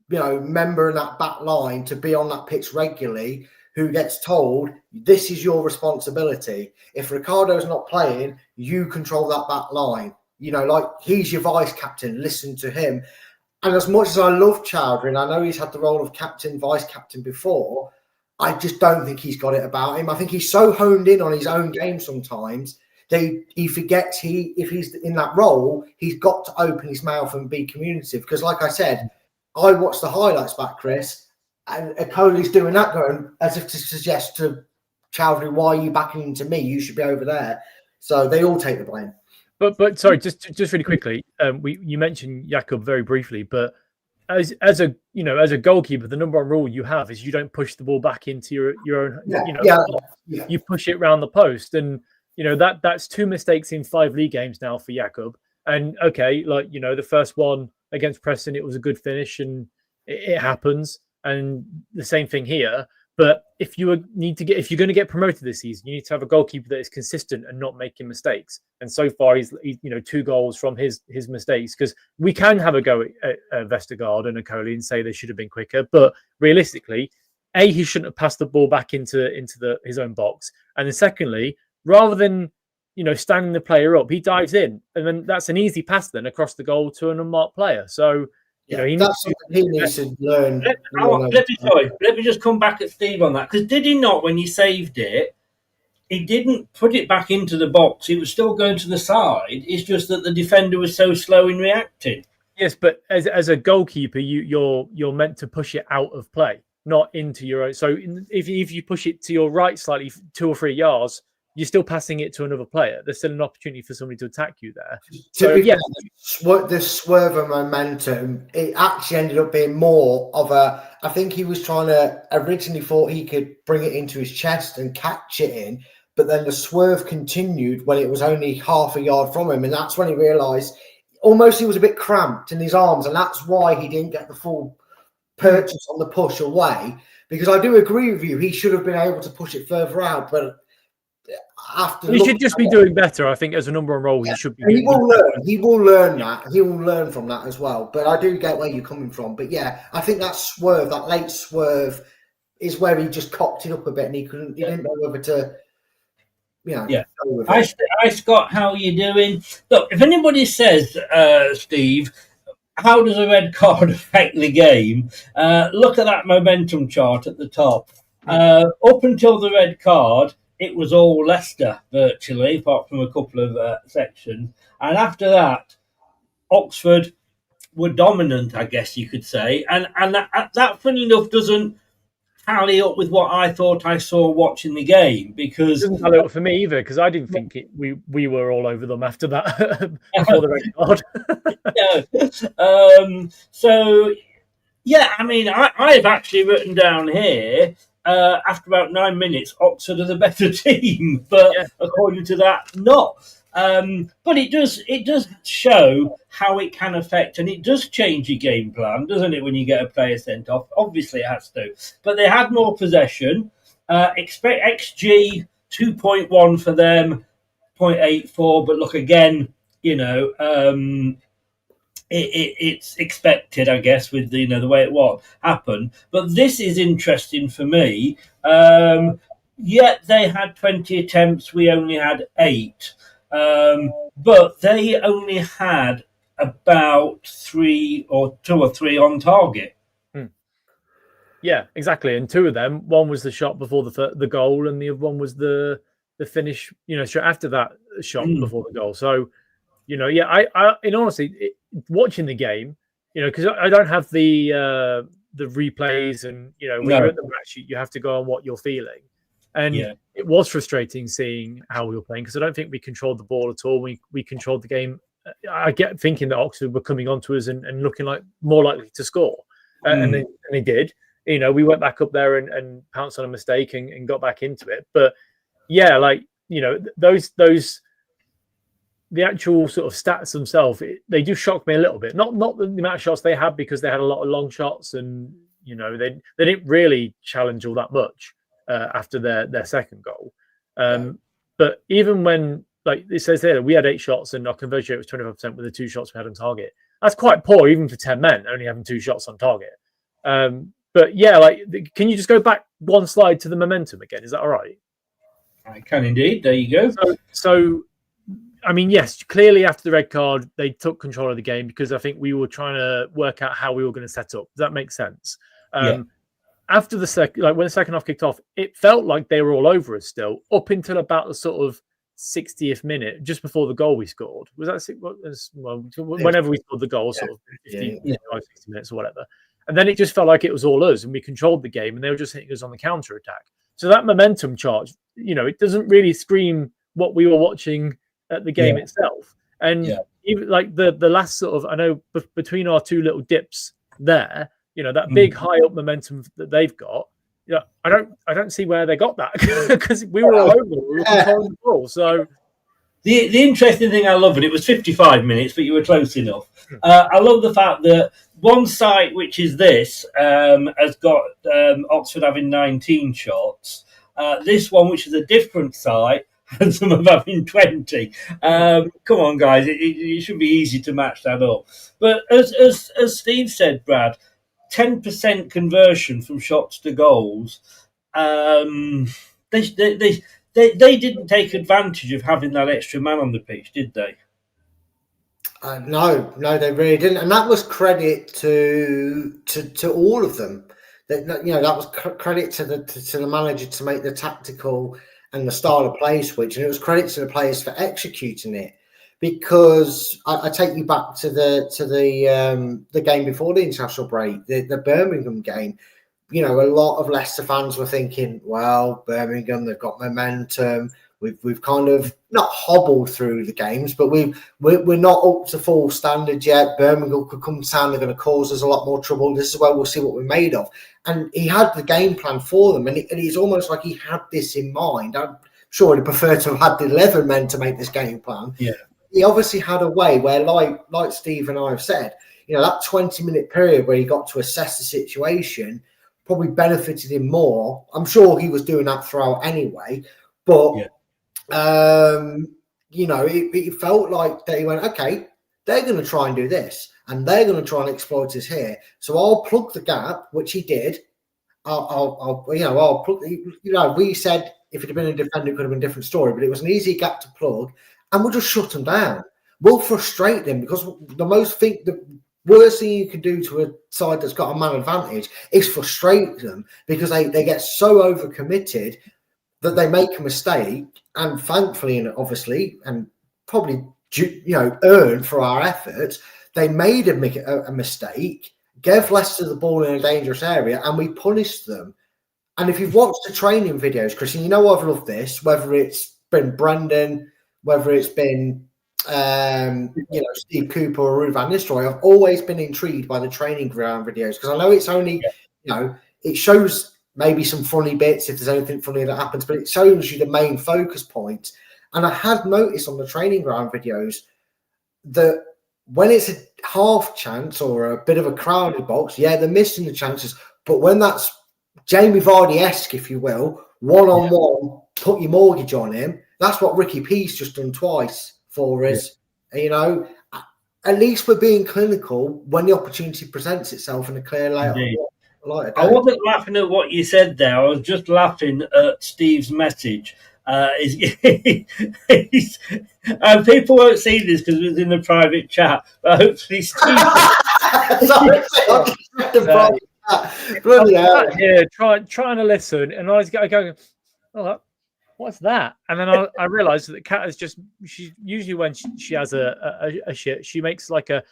member in that back line to be on that pitch regularly, who gets told, this is your responsibility. If Ricardo's not playing, you control that back line. Like, he's your vice captain, listen to him. And as much as I love Chowdhury, and I know he's had the role of captain, vice captain before, I just don't think he's got it about him. I think he's so honed in on his own game sometimes that he forgets if he's in that role, he's got to open his mouth and be communicative. Because like I said, I watched the highlights back, Chris, and Coley's doing that, going as if to suggest to Chowdhury, why are you backing into me? You should be over there. So they all take the blame. But sorry, just really quickly, you mentioned Jakob very briefly, but as a goalkeeper, the number one rule you have is you don't push the ball back into your own. You push it round the post, and that's 2 mistakes in 5 league games now for Jakob. And okay, the first one against Preston, it was a good finish, and it happens, and the same thing here. But if you're going to get promoted this season, you need to have a goalkeeper that is consistent and not making mistakes. And so far, he's 2 goals from his mistakes. Because we can have a go at Vestergaard and Okoli and say they should have been quicker. But realistically, he shouldn't have passed the ball back into his own box. And then secondly, rather than standing the player up, he dives in, and then that's an easy pass then across the goal to an unmarked player. So. He needs to learn. Let me just come back at Steve on that, because did he not, when he saved it, he didn't put it back into the box. It was still going to the side. It's just that the defender was so slow in reacting. Yes, but as a goalkeeper, you're meant to push it out of play, not into your own. So if you push it to your right slightly 2 or 3 yards, you're still passing it to another player. There's still an opportunity for somebody to attack you there. The swerve of momentum, it actually ended up being more of I think he was trying to, originally thought he could bring it into his chest and catch it in, but then the swerve continued when it was only half a yard from him. And that's when he realised almost he was a bit cramped in his arms. And that's why he didn't get the full purchase on the push away. Because I do agree with you, he should have been able to push it further out, but he should just be doing better. I think as a number one role, he should be. He will learn. He will learn that. He will learn from that as well. But I do get where you're coming from. But yeah, I think that swerve, that late swerve, is where he just cocked it up a bit, and he didn't know whether to. Hi, Scott. How are you doing? Look, if anybody says, Steve, how does a red card affect the game? Look at that momentum chart at the top. Up until the red card, it was all Leicester virtually, apart from a couple of sections. And after that, Oxford were dominant, I guess you could say. And that, funny enough, doesn't tally up with what I thought I saw watching the game, because it doesn't tally up for me either, because I didn't think we were all over them after that before the red card. So yeah, I mean, I've actually written down here, after about 9 minutes, Oxford are the better team, but according to that, not. But it does show how it can affect, and it does change your game plan, doesn't it, when you get a player sent off? Obviously it has to. But they had more possession. Expect XG 2.1 for them, 0.84, but look again, it's expected, I guess, with the way it happened. But this is interesting for me. Yet they had 20 attempts, we only had 8, but they only had about 2 or 3 on target. Yeah, exactly. And 2 of them, one was the shot before the goal, and the other one was the finish. Straight after that shot before the goal. So, I in honesty, watching the game, because I don't have the replays, and when you're at the match, you have to go on what you're feeling, and it was frustrating seeing how we were playing, because I don't think we controlled the ball at all. We controlled the game. I get thinking that Oxford were coming onto us and looking like more likely to score, and they did. We went back up there and pounced on a mistake and got back into it. But yeah, those the actual sort of stats themselves, they do shock me a little bit. Not the amount of shots they had, because they had a lot of long shots, and they didn't really challenge all that much after their second goal. But even when, like it says there, we had 8 shots and our conversion rate was 25% with the 2 shots we had on target. That's quite poor, even for 10 men, only having 2 shots on target. But yeah, can you just go back one slide to the momentum again? Is that all right? I can indeed. There you go. So I mean, yes, clearly after the red card, they took control of the game, because I think we were trying to work out how we were going to set up. Does that make sense? After the second, when the second half kicked off, it felt like they were all over us still, up until about the sort of 60th minute, just before the goal we scored. Was that whenever we scored the goal, sort of 60 minutes or whatever. And then it just felt like it was all us, and we controlled the game, and they were just hitting us on the counter attack. So that momentum charge, it doesn't really scream what we were watching at the game itself. And even the last sort of, I know between our 2 little dips there, that big high up momentum that they've got, I don't see where they got that, because we were all over, we were controlling the ball. So the interesting thing I love, and it was 55 minutes, but you were close enough. I love the fact that one site, which is this, has got Oxford having 19 shots. This one, which is a different site, has them of having 20. Come on, guys, it should be easy to match that up. But as Steve said, Brad, 10% conversion from shots to goals. They didn't take advantage of having that extra man on the pitch, did they? No, they really didn't, and that was credit to all of them. That was credit to the manager to make the tactical and the style of play switch, and it was credit to the players for executing it. Because I take you back to the game before the international break, the Birmingham game. A lot of Leicester fans were thinking, well, Birmingham, they've got momentum. We've kind of not hobbled through the games, but we're not up to full standard yet. Birmingham could come to town; they're going to cause us a lot more trouble. This is where we'll see what we're made of. And he had the game plan for them, and it's almost like he had this in mind. I'm sure he'd prefer to have had the 11 men to make this game plan. Yeah. He obviously had a way where, like Steve and I have said, that 20-minute period where he got to assess the situation probably benefited him more. I'm sure he was doing that throughout anyway, but it felt like they went, okay, they're going to try and do this, and they're going to try and exploit us here. So I'll plug the gap, which he did. I'll plug. We said if it had been a defender, it could have been a different story, but it was an easy gap to plug. And we'll just shut them down. We'll frustrate them, because the worst thing you can do to a side that's got a man advantage is frustrate them, because they get so overcommitted that they make a mistake. And thankfully, and obviously, and probably earned for our efforts, they made a mistake, gave Leicester the ball in a dangerous area, and we punished them. And if you've watched the training videos, Chris, and I've loved this, whether it's been Brendan, whether it's been Steve Cooper or Ruud van Nistelrooy, I've always been intrigued by the training ground videos, because I know it's only, it shows maybe some funny bits if there's anything funny that happens, but it shows you the main focus points. And I had noticed on the training ground videos that when it's a half chance or a bit of a crowded box, they're missing the chances. But when that's Jamie Vardy-esque, if you will, one-on-one, put your mortgage on him, That's what Ricky P's just done twice for us. You know, at least we're being clinical when the opportunity presents itself in a clear light. I wasn't laughing at what you said there. I was just laughing at Steve's message. People won't see this because it was in the private chat, but hopefully Steve. Bloody hell. Yeah, trying to listen, and I was going, oh, what's that? And then I realised that Kat is she usually when she has a shit, she makes like a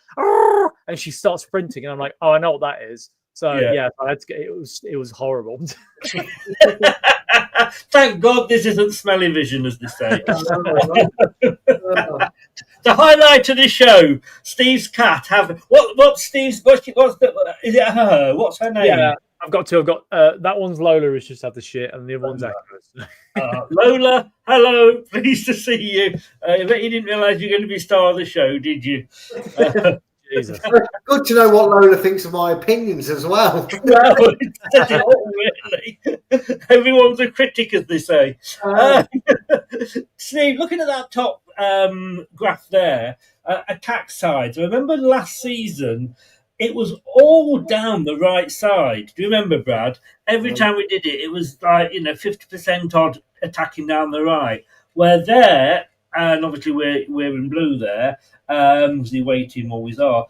and she starts sprinting, and I'm like, oh, I know what that is. So yeah I had to get, it was horrible. Thank God this isn't smelly vision, as they say. The highlight of the show: Steve's cat. What's Steve's? Is it her? What's her name? Yeah, I've got that one's Lola, who's just had the shit, and the other one's Echoes. Lola, hello, pleased to see you. I bet you didn't realise you're going to be star of the show, did you? Jesus. Good to know what Lola thinks of my opinions as well. Well, really. Everyone's a critic, as they say. Steve, looking at that top graph there, attack sides. I remember last season, it was all down the right side. Do you remember, Brad? Every time we did it, it was like 50% odd attacking down the right. Where there, and obviously we're in blue there, because the away team always are.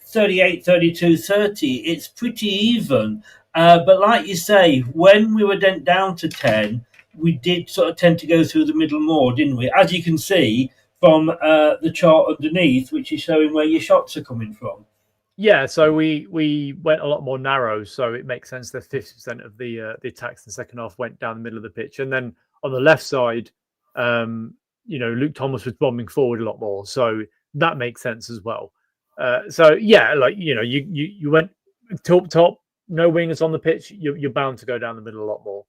38, 32, 30. It's pretty even. But like you say, when we were down to 10, we did sort of tend to go through the middle more, didn't we? As you can see from the chart underneath, which is showing where your shots are coming from. Yeah, so we went a lot more narrow, so it makes sense that 50% of the attacks in the second half went down the middle of the pitch. And then on the left side, Luke Thomas was bombing forward a lot more, so that makes sense as well. You went top, no wingers on the pitch, you're bound to go down the middle a lot more.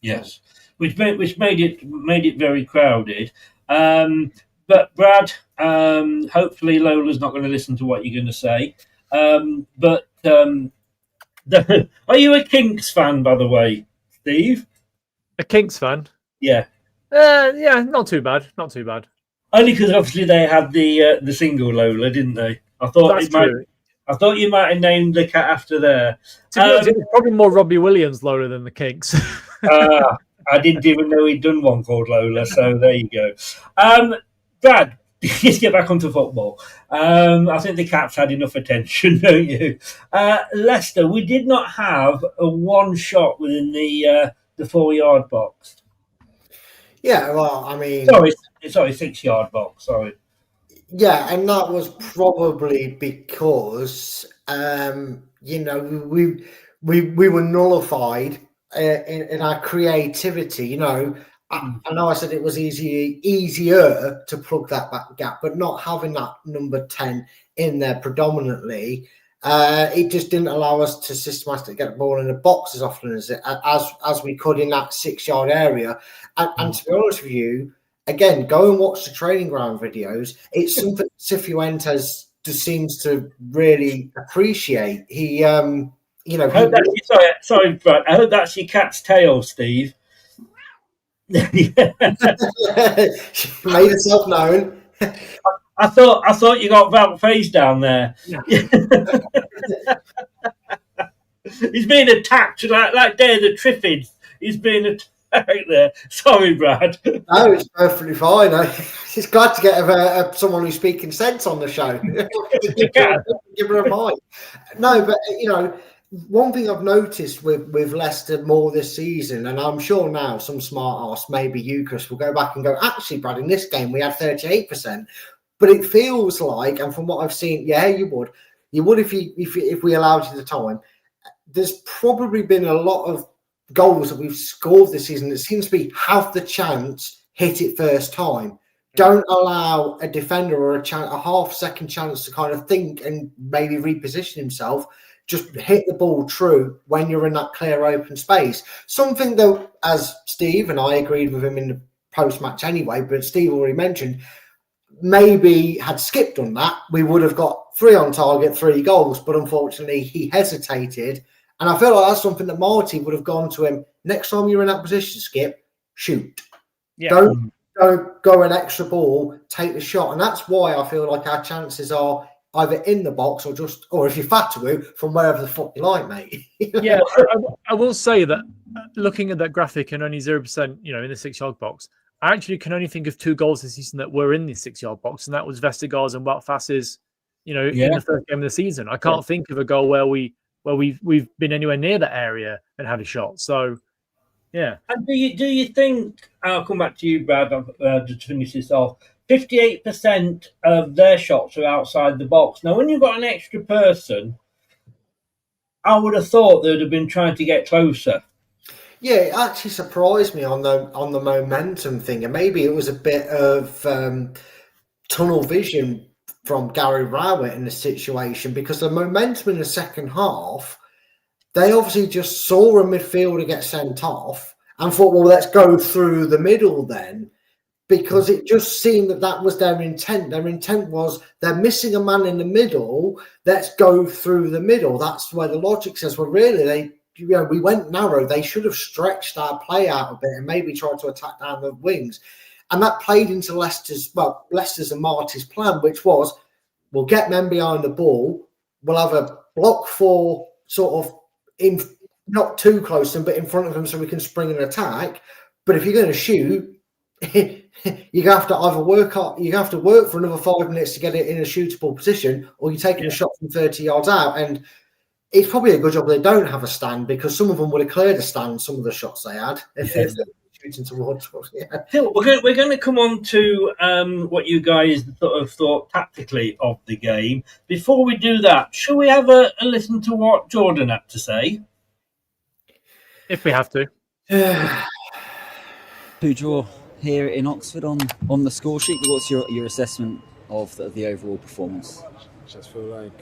Yes, which made it very crowded. But Brad, hopefully Lola's not going to listen to what you're going to say. Are you a Kinks fan, by the way, Steve? A Kinks fan? Yeah. Yeah, not too bad. Not too bad. Only because obviously they had the single Lola, didn't they? I thought you might have named the cat after there. It's probably more Robbie Williams Lola than the Kinks. I didn't even know he'd done one called Lola, so there you go. Brad, let's get back onto football. I think the Caps had enough attention, don't you? Leicester, we did not have a one shot within the 4-yard box. Yeah, well, I mean... Sorry, 6-yard box, sorry. Yeah, and that was probably because, we were nullified in our creativity, I know I said it was easier to plug that back gap, but not having that number 10 in there predominantly, it just didn't allow us to systematically get the ball in the box as often as we could in that 6-yard area. And to be honest with you, again, go and watch the training ground videos. It's something Cifuentes just seems to really appreciate. He, sorry, Brad. I hope that's your cat's tail, Steve. She made herself known. I thought you got Val face down there. Yeah. He's being attacked like Dare the Triffids. He's being attacked there. Sorry, Brad. No, it's perfectly fine. He's glad to get someone who's speaking sense on the show. Give her a mic. No, but one thing I've noticed with Leicester more this season, and I'm sure now some smart ass, maybe you, Chris, will go back and go, actually, Brad, in this game we had 38%. But it feels like, and from what I've seen, yeah, you would if we allowed you the time. There's probably been a lot of goals that we've scored this season that seems to be have the chance, hit it first time. Don't allow a defender or a half-second chance to kind of think and maybe reposition himself. Just hit the ball true when you're in that clear open space. Something that, as Steve, and I agreed with him in the post-match anyway, but Steve already mentioned, maybe had skipped on that, we would have got 3 on target, 3 goals. But unfortunately, he hesitated. And I feel like that's something that Marty would have gone to him. Next time you're in that position, Skip, shoot. Yeah. don't go an extra ball, take the shot. And that's why I feel like our chances are either in the box or if you're fat to from wherever the fuck you like, mate. Yeah, I will say that looking at that graphic and only 0%, in the 6-yard box, I actually can only think of 2 goals this season that were in the 6-yard box, and that was Vestergaard's and Wout Fass's, in the first game of the season. I can't think of a goal where we've been anywhere near that area and had a shot. So, yeah. And do you think? I'll come back to you, Brad, to finish this off. 58% of their shots are outside the box. Now, when you've got an extra person, I would have thought they'd have been trying to get closer. Yeah, it actually surprised me on the momentum thing, and maybe it was a bit of tunnel vision from Gary Rowett in the situation, because the momentum in the second half, they obviously just saw a midfielder get sent off and thought, well, let's go through the middle then, because it just seemed that was their intent. Their intent was they're missing a man in the middle, let's go through the middle. That's where the logic says, well, really, we went narrow. They should have stretched our play out a bit and maybe tried to attack down the wings. And that played into Leicester's and Marty's plan, which was, we'll get men behind the ball, we'll have a block 4 sort of in, not too close to them, but in front of them so we can spring an attack. But if you're going to shoot, you have to either work for another 5 minutes to get it in a shootable position, or you're taking a shot from 30 yards out. And it's probably a good job they don't have a stand, because some of them would have cleared a stand, some of the shots they had, if they were shooting towards us. Yeah. We're going to come on to what you guys sort of thought tactically of the game. Before we do that, shall we have a listen to what Jordan had to say? If we have to. 2-draw here in Oxford on the score sheet. What's your assessment of the overall performance? Just feel like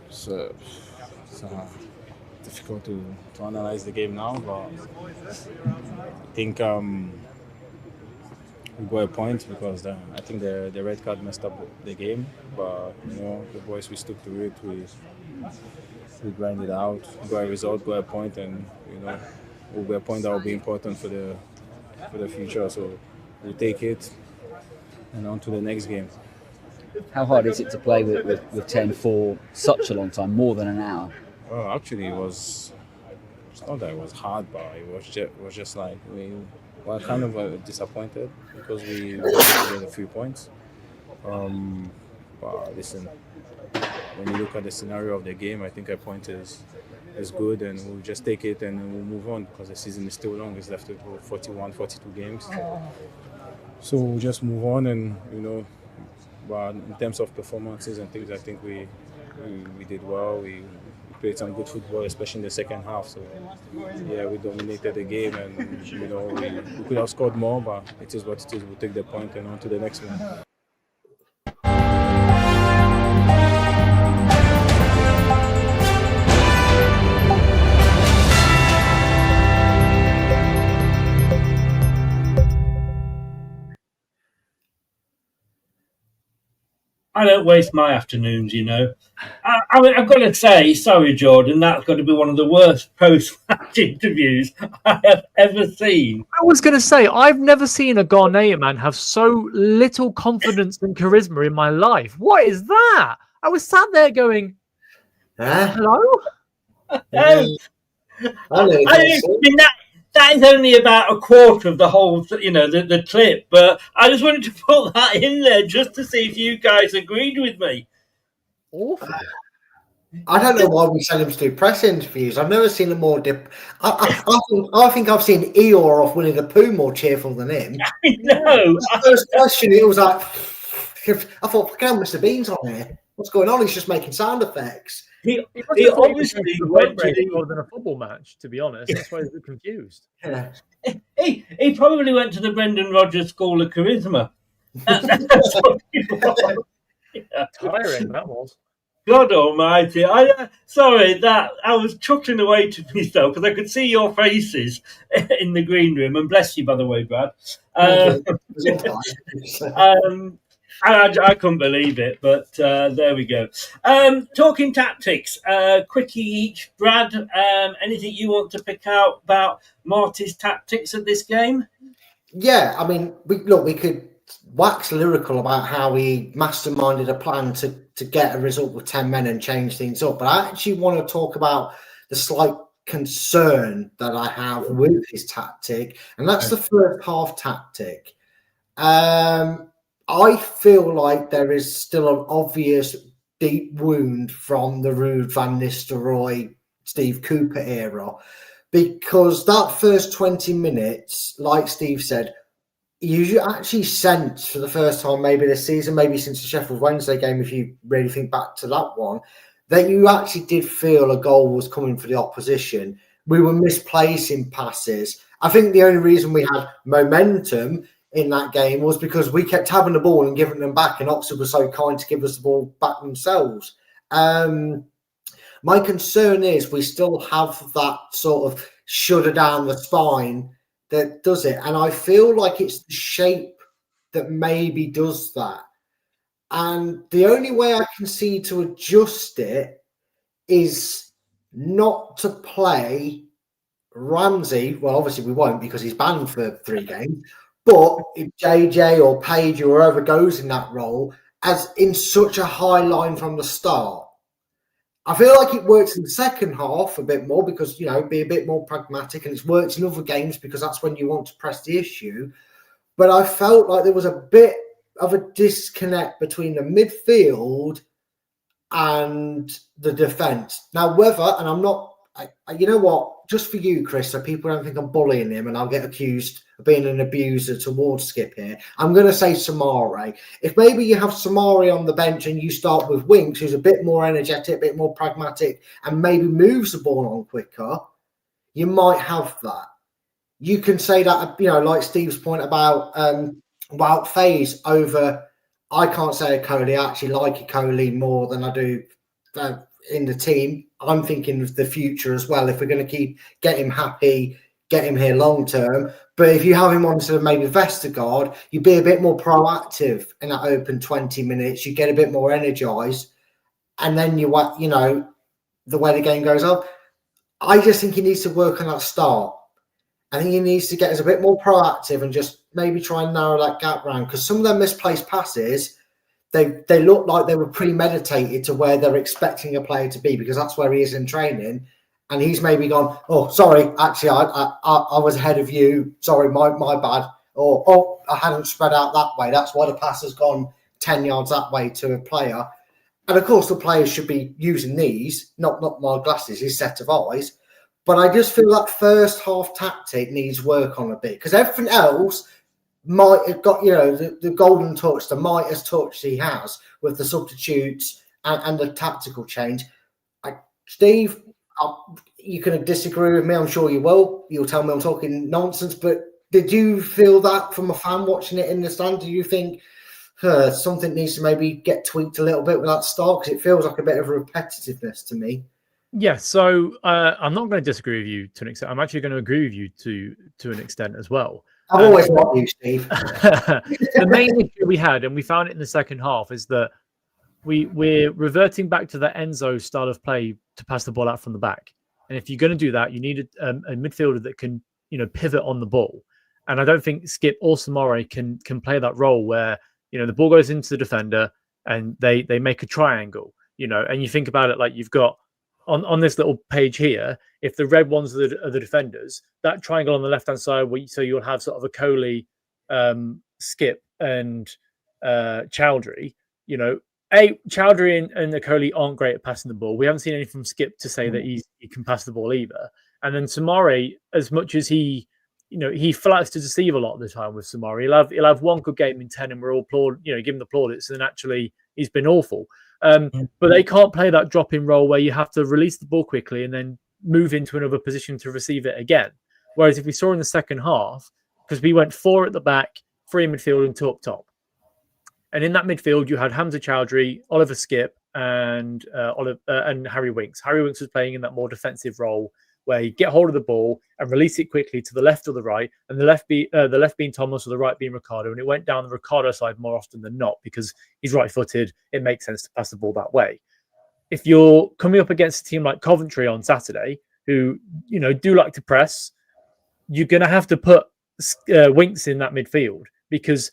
it's difficult to analyze the game now, but I think we got a point, because I think the red card messed up the game. But the boys, we stuck to it. We grinded out, got a result, got a point, and will be a point that will be important for the future. So we'll take it and on to the next game. How hard is it to play with 10 for such a long time, more than an hour? Well, actually, it's not that it was hard, but it was just like we were kind of disappointed because we didn't get a few points. But listen, when you look at the scenario of the game, I think a point is good, and we'll just take it and we'll move on, because the season is still long. It's left to go 41, 42 games. So we'll just move on, and but in terms of performances and things, I think we did well. We played some good football, especially in the second half. So yeah, we dominated the game, and we could have scored more, but it is what it is. We'll take the point and on to the next one. I don't waste my afternoons, I mean, I've got to say, sorry, Jordan, that's got to be one of the worst post-match interviews I have ever seen. I was going to say, I've never seen a Ghanaian man have so little confidence and charisma in my life. What is that? I was sat there going, hello? That is only about a quarter of the whole, the clip. But I just wanted to put that in there just to see if you guys agreed with me. Awful. I don't know why we send him to do press interviews. I've never seen him more I think I've seen Eeyore off Winnie the Pooh more cheerful than him. I know. The first question, it was like, I thought, fucking hell, Mr. Bean's on here. What's going on? He's just making sound effects. He obviously went to more than a football match, to be honest. That's why he's a bit confused. Yeah. He probably went to the Brendan Rodgers School of Charisma. That's what he was. Yeah. Tiring, that was. God almighty. Sorry, that I was chuckling away to myself because I could see your faces in the green room. And bless you, by the way, Brad. I couldn't believe it, but there we go. Talking tactics, quickie each. Brad, anything you want to pick out about Marty's tactics of this game? Yeah, I mean, we could wax lyrical about how he masterminded a plan to get a result with 10 men and change things up, but I actually want to talk about the slight concern that I have with his tactic, and that's the first half tactic. I feel like there is still an obvious deep wound from the Ruud van Nistelrooy, Steve Cooper era, because that first 20 minutes, like Steve said, you actually sense for the first time maybe this season, maybe since the Sheffield Wednesday game, if you really think back to that one, that you actually did feel a goal was coming for the opposition. We were misplacing passes. I think the only reason we had momentum in that game was because we kept having the ball and giving them back, and Oxford was so kind to give us the ball back themselves. My concern is we still have that sort of shudder down the spine that does it. And I feel like it's the shape that maybe does that. And the only way I can see to adjust it is not to play Ramsey. Well, obviously we won't because he's banned for 3 games. But if JJ or Page or whoever goes in that role, as in such a high line from the start, I feel like it works in the second half a bit more because, be a bit more pragmatic, and it's worked in other games because that's when you want to press the issue. But I felt like there was a bit of a disconnect between the midfield and the defence. Now, whether, and I'm not, you know what, just for you, Chris, so people don't think I'm bullying him and I'll get accused of being an abuser towards Skip here, I'm going to say Samari. If maybe you have Samari on the bench and you start with Winks, who's a bit more energetic, a bit more pragmatic, and maybe moves the ball on quicker, you might have that. You can say that, like Steve's point about Wout Faze over, I can't say Okoli. I actually like Okoli more than I do in the team. I'm thinking of the future as well. If we're going to get him happy, get him here long term. But if you have him on to maybe Vestergaard, you'd be a bit more proactive in that open 20 minutes. You get a bit more energized. And then the way the game goes on. I just think he needs to work on that start. I think he needs to get us a bit more proactive and just maybe try and narrow that gap round, because some of their misplaced passes, they look like they were premeditated to where they're expecting a player to be, because that's where he is in training. And he's maybe gone, oh, sorry, actually, I was ahead of you. Sorry, my bad. Or, oh, I hadn't spread out that way. That's why the pass has gone 10 yards that way to a player. And, of course, the players should be using these, not my glasses, his set of eyes. But I just feel that first half tactic needs work on a bit, because everything else might have got, the golden touch, the Midas touch he has with the substitutes and the tactical change. Steve, you can disagree with me. I'm sure you will. You'll tell me I'm talking nonsense. But did you feel that from a fan watching it in the stand? Do you think something needs to maybe get tweaked a little bit with that start? Because it feels like a bit of a repetitiveness to me. Yeah, so I'm not going to disagree with you to an extent. I'm actually going to agree with you to an extent as well. I've always liked you, Steve. The main issue we had, and we found it in the second half, is that we're reverting back to the Enzo style of play to pass the ball out from the back. And if you're going to do that, you need a midfielder that can, pivot on the ball. And I don't think Skip or Samari can play that role where, the ball goes into the defender and they make a triangle, and you think about it like you've got on this little page here, if the red ones are the defenders, that triangle on the left-hand side, so you'll have sort of a Coley, Skip and Chowdhury, Chowdhury and Okoli aren't great at passing the ball. We haven't seen anything from Skip to say that he can pass the ball either. And then Samari, as much as he flies to deceive a lot of the time with Samari, he'll have one good game in 10 and we're all give him the plaudits, and actually he's been awful. But they can't play that drop-in role where you have to release the ball quickly and then move into another position to receive it again. Whereas if we saw in the second half, because we went 4 at the back, 3 in midfield and 2 up top. And in that midfield, you had Hamza Chowdhury, Oliver Skip, and Harry Winks. Harry Winks was playing in that more defensive role where you get hold of the ball and release it quickly to the left or the right, and the left being Thomas or the right being Ricardo. And it went down the Ricardo side more often than not because he's right-footed. It makes sense to pass the ball that way. If you're coming up against a team like Coventry on Saturday, who do like to press, you're going to have to put Winks in that midfield, because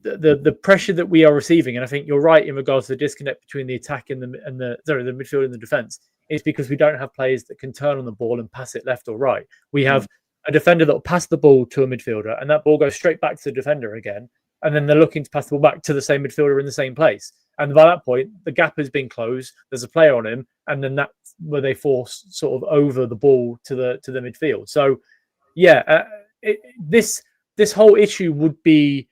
the pressure that we are receiving, and I think you're right in regards to the disconnect between the attack and the midfield and the defense, is because we don't have players that can turn on the ball and pass it left or right. We have a defender that will pass the ball to a midfielder, and that ball goes straight back to the defender again, and then they're looking to pass the ball back to the same midfielder in the same place. And by that point, the gap has been closed. There's a player on him, and then that's where they force sort of over the ball to the midfield. So, yeah, this whole issue would be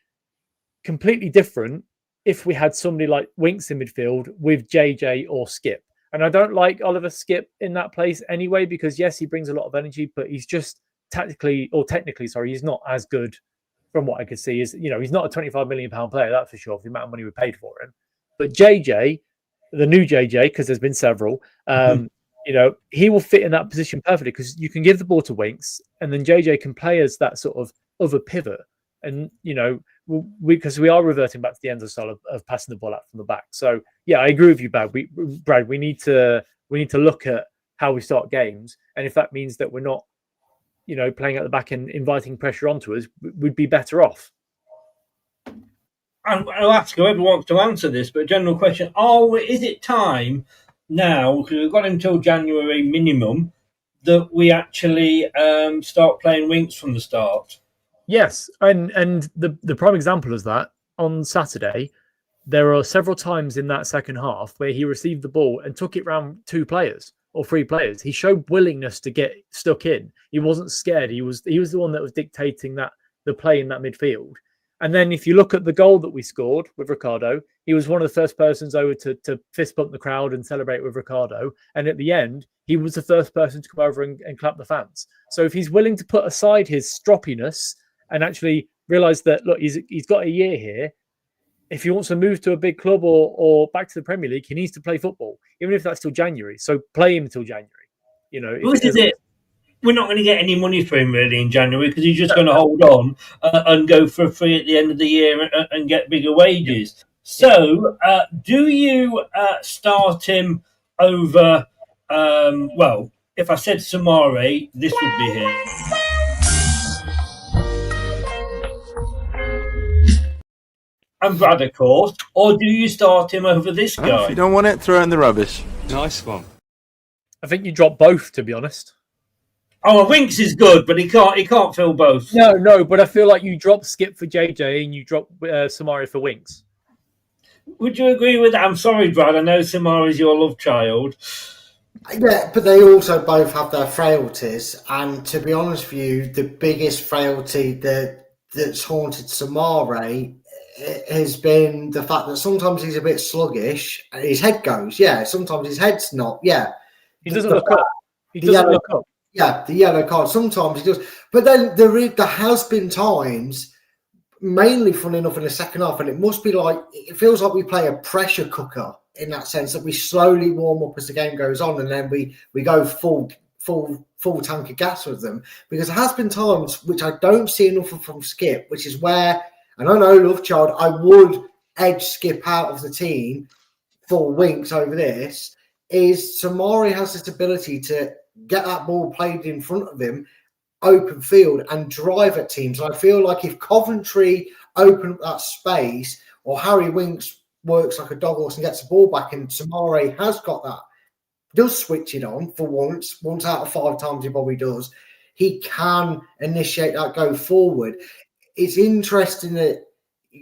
completely different if we had somebody like Winks in midfield with JJ or Skip. And I don't like Oliver Skip in that place anyway, because yes, he brings a lot of energy, but he's just technically, he's not as good from what I could see. He's not a £25 million player, that's for sure, for the amount of money we paid for him. But JJ, the new JJ, because there's been several, he will fit in that position perfectly, because you can give the ball to Winks and then JJ can play as that sort of other pivot. And, because we are reverting back to the Enzo style of passing the ball out from the back. So, yeah, I agree with you, Brad. We need to look at how we start games. And if that means that we're not, playing at the back and inviting pressure onto us, we'd be better off. I'll ask whoever wants to answer this, but a general question: is it time now, because we've got until January minimum, that we actually start playing Winks from the start? Yes, and the prime example is that on Saturday, there are several times in that second half where he received the ball and took it round 2 players or 3 players. He showed willingness to get stuck in. He wasn't scared. He was the one that was dictating the play in that midfield. And then if you look at the goal that we scored with Ricardo, he was one of the first persons over to fist bump the crowd and celebrate with Ricardo. And at the end, he was the first person to come over and clap the fans. So if he's willing to put aside his stroppiness and actually realise that, look, he's got a year here. If he wants to move to a big club or back to the Premier League, he needs to play football, even if that's till January. So play him until January. This is it. We're not going to get any money for him really in January, because he's just going to hold on and go for free at the end of the year and get bigger wages. Yeah. So do you start him over, if I said Samari, this would be him. And Brad, of course, or do you start him over this guy? If you don't want it, throw it in the rubbish. Nice one. I think you drop both, to be honest. Winks is good, but he can't fill both. No, but I feel like you drop Skip for JJ and you drop Samari for Winks. Would you agree with that? I'm sorry, Brad. I know Samari's your love child. Yeah, but they also both have their frailties. And to be honest with you, the biggest frailty that's haunted Samari has been the fact that sometimes he's a bit sluggish. His head goes, sometimes his head's not, He doesn't look up. Look up. Yeah, the yellow card. Sometimes he does. But then there has been times, mainly funny enough in the second half, and it feels like we play a pressure cooker in that sense, that we slowly warm up as the game goes on, and then we go full tank of gas with them. Because there has been times which I don't see enough from Skip, which is where, and I know Lovechild, I would edge Skip out of the team for Winks over this, is Samari has this ability to get that ball played in front of him, open field, and drive at teams. And I feel like if Coventry open up that space, or Harry Winks works like a dog horse and gets the ball back, and Samari has got that, does switch it on for once out of 5 times he probably does, he can initiate that go forward. It's interesting that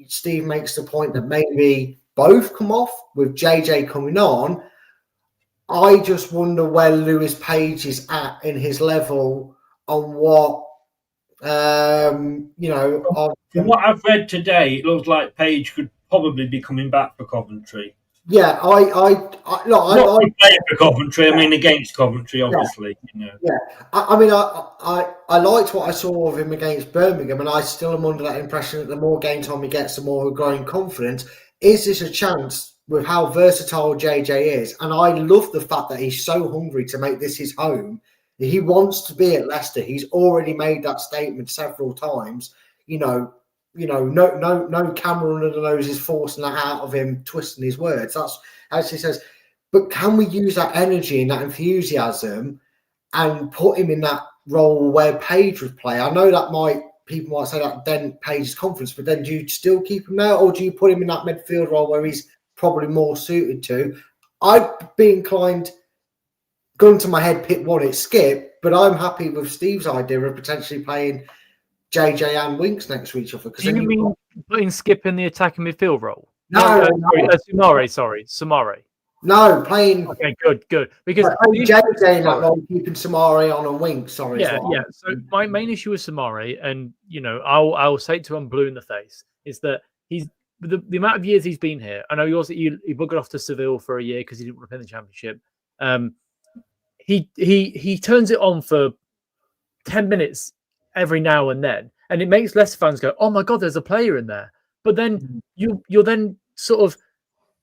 Steve makes the point that maybe both come off with JJ coming on. I just wonder where Lewis Page is at in his level on what, From what I've read today, it looks like Page could probably be coming back for Coventry. Yeah, I play for Coventry. I mean, against Coventry, obviously. Yeah. I liked what I saw of him against Birmingham, and I still am under that impression that the more game time he gets, the more we're growing confidence. Is this a chance with how versatile JJ is? And I love the fact that he's so hungry to make this his home. He wants to be at Leicester. He's already made that statement several times. No camera under the nose is forcing that out of him, twisting his words. That's as he says. But can we use that energy and that enthusiasm and put him in that role where Page would play? I know that might people might say that then pays his confidence, but then do you still keep him there, or do you put him in that midfield role where he's probably more suited to? I'd be inclined, going to my head, pick one, it's Skip, but I'm happy with Steve's idea of potentially playing JJ and Winks next to each other. Do you mean putting Skip in the attacking midfield role? No, Samari. No, playing. Okay, good. Because JJ in that role, keeping Samari on and Winks. Sorry. Yeah. So my main issue with Samari, and I'll say it to him blue in the face, is that he's the amount of years he's been here. I know he buggered off to Seville for a year because he didn't want to play in the Championship. He turns it on for 10 minutes every now and then, and it makes Leicester fans go, "Oh my God, there's a player in there." But then you're then sort of,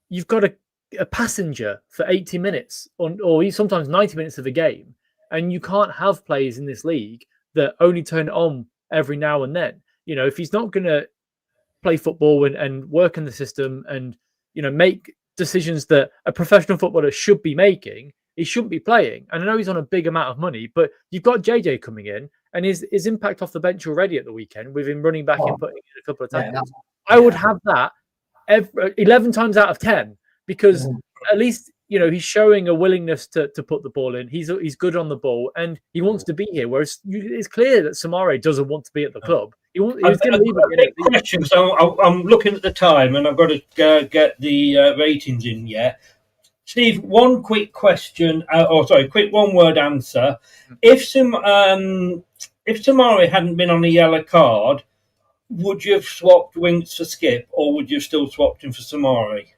you've got a passenger for 80 minutes or sometimes 90 minutes of a game, and you can't have players in this league that only turn it on every now and then. If he's not going to play football and work in the system and make decisions that a professional footballer should be making, he shouldn't be playing. And I know he's on a big amount of money, but you've got JJ coming in, and his impact off the bench already at the weekend with him running back and putting in a couple of tackles. I would have that 11 times out of 10, because at least he's showing a willingness to put the ball in. He's good on the ball and he wants to be here. Whereas it's clear that Samari doesn't want to be at the club. He was going to leave it. Question. So I'm looking at the time and I've got to get the ratings in. Yeah, Steve. One quick question. Quick one-word answer. If Samari hadn't been on a yellow card, would you have swapped Winks for Skip, or would you have still swapped him for Samari?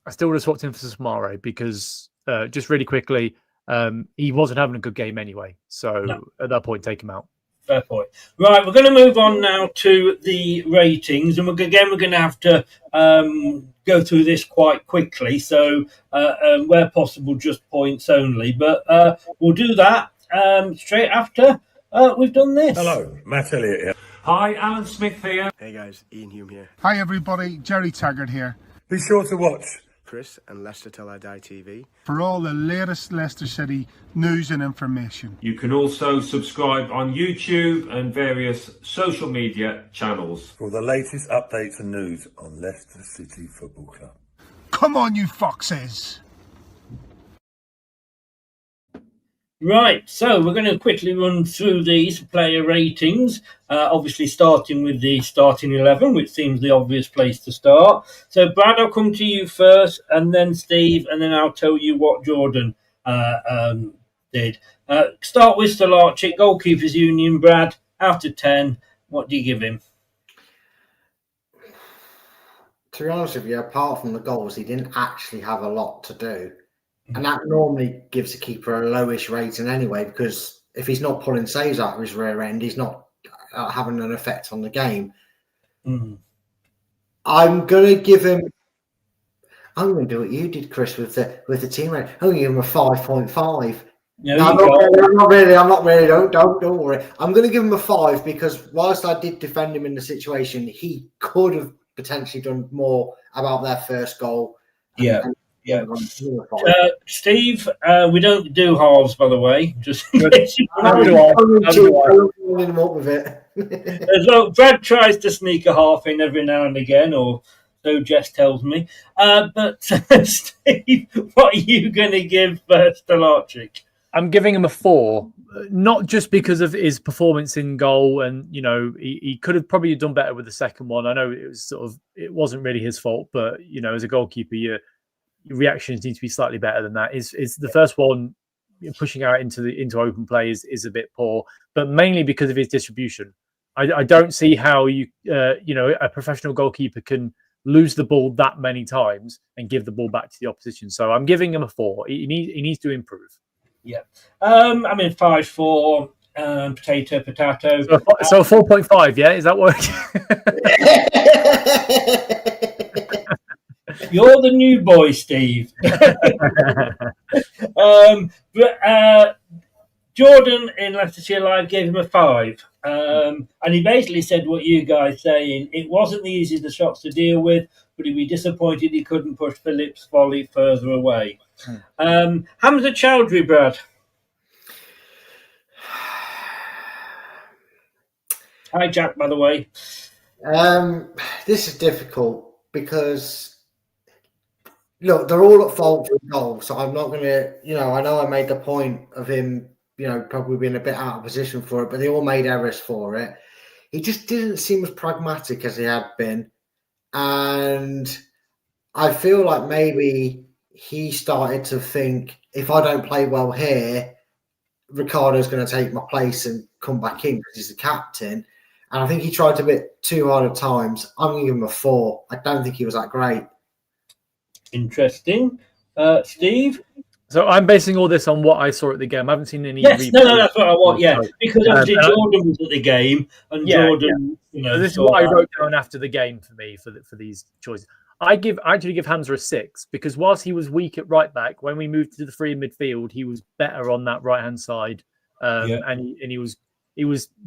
I still would have swapped him for Samari because, just really quickly, he wasn't having a good game anyway. So at that point, take him out. Fair point. Right, we're going to move on now to the ratings, and we're going to have to go through this quite quickly. So where possible, just points only. But we'll do that straight after we've done this. Hello, Matt Elliott here. Hi, Alan Smith here. Hey guys, Ian Hume here. Hi everybody, Jerry Taggart here. Be sure to watch Chris and Leicester Till I Die TV for all the latest Leicester City news and information. You can also subscribe on YouTube and various social media channels for the latest updates and news on Leicester City Football Club. Come on, you foxes! Right, so we're going to quickly run through these player ratings, obviously starting with the starting 11, which seems the obvious place to start. So, Brad, I'll come to you first, and then Steve, and then I'll tell you what Jordan did. Start with Stolarczyk, Goalkeepers Union. Brad, out of 10, what do you give him? To be honest with you, apart from the goals, he didn't actually have a lot to do. And that normally gives a keeper a lowish rating anyway, because if he's not pulling saves out of his rear end, he's not having an effect on the game. I'm going to give him... I'm going to do what you did, Chris, with the team rating. I'm going to give him a 5.5. I'm not really. Don't worry. I'm going to give him a 5 because whilst I did defend him in the situation, he could have potentially done more about their first goal. Yeah. Steve, we don't do halves, by the way. Just in case you so Brad tries to sneak a half in every now and again, or so Jess tells me. But Steve, what are you going to give Stolarczyk? I'm giving him a 4, not just because of his performance in goal, and he could have probably done better with the second one. I know it wasn't really his fault, but as a goalkeeper, your reactions need to be slightly better than that. Is the first one pushing out into open play is a bit poor, but mainly because of his distribution. I don't see how a professional goalkeeper can lose the ball that many times and give the ball back to the opposition. So I'm giving him a 4. He needs to improve. Yeah, 5-4. Potato. So 4.5. Yeah, is that working? You're the new boy, Steve. Jordan in Leicester City Live gave him a 5. And he basically said what you guys saying. It wasn't the easiest of shots to deal with, but he'd be disappointed he couldn't push Phillips' volley further away. Hamza Chowdhury, Brad. Hi, Jack, by the way. This is difficult because, look, they're all at fault for the goal. So I'm not going to, I know I made the point of him, probably being a bit out of position for it, but they all made errors for it. He just didn't seem as pragmatic as he had been. And I feel like maybe he started to think, if I don't play well here, Ricardo's going to take my place and come back in because he's the captain. And I think he tried a bit too hard at times. I'm going to give him a 4. I don't think he was that great. Interesting. Steve? So I'm basing all this on what I saw at the game. I haven't seen any. Yes, no, that's what I want. Yeah, because obviously Jordan was at the game, and Jordan. Yeah. So this is what I wrote down after the game for me for these choices. I actually give Hamza a 6 because whilst he was weak at right back, when we moved to the free midfield, he was better on that right hand side, and he was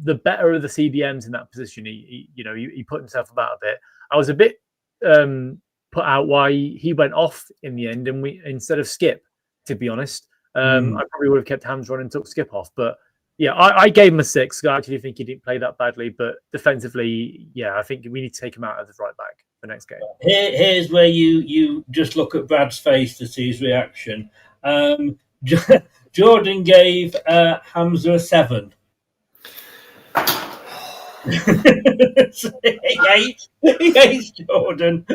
the better of the CDMs in that position. He put himself about a bit. I was a bit put out why he went off in the end, and we instead of Skip. To be honest, I probably would have kept Hamza on and took Skip off. But yeah, I gave him a 6. I actually think he didn't play that badly. But defensively, yeah, I think we need to take him out as right back for next game. Here's where you just look at Brad's face to see his reaction. Jordan gave Hamza a 7. He hates Jordan.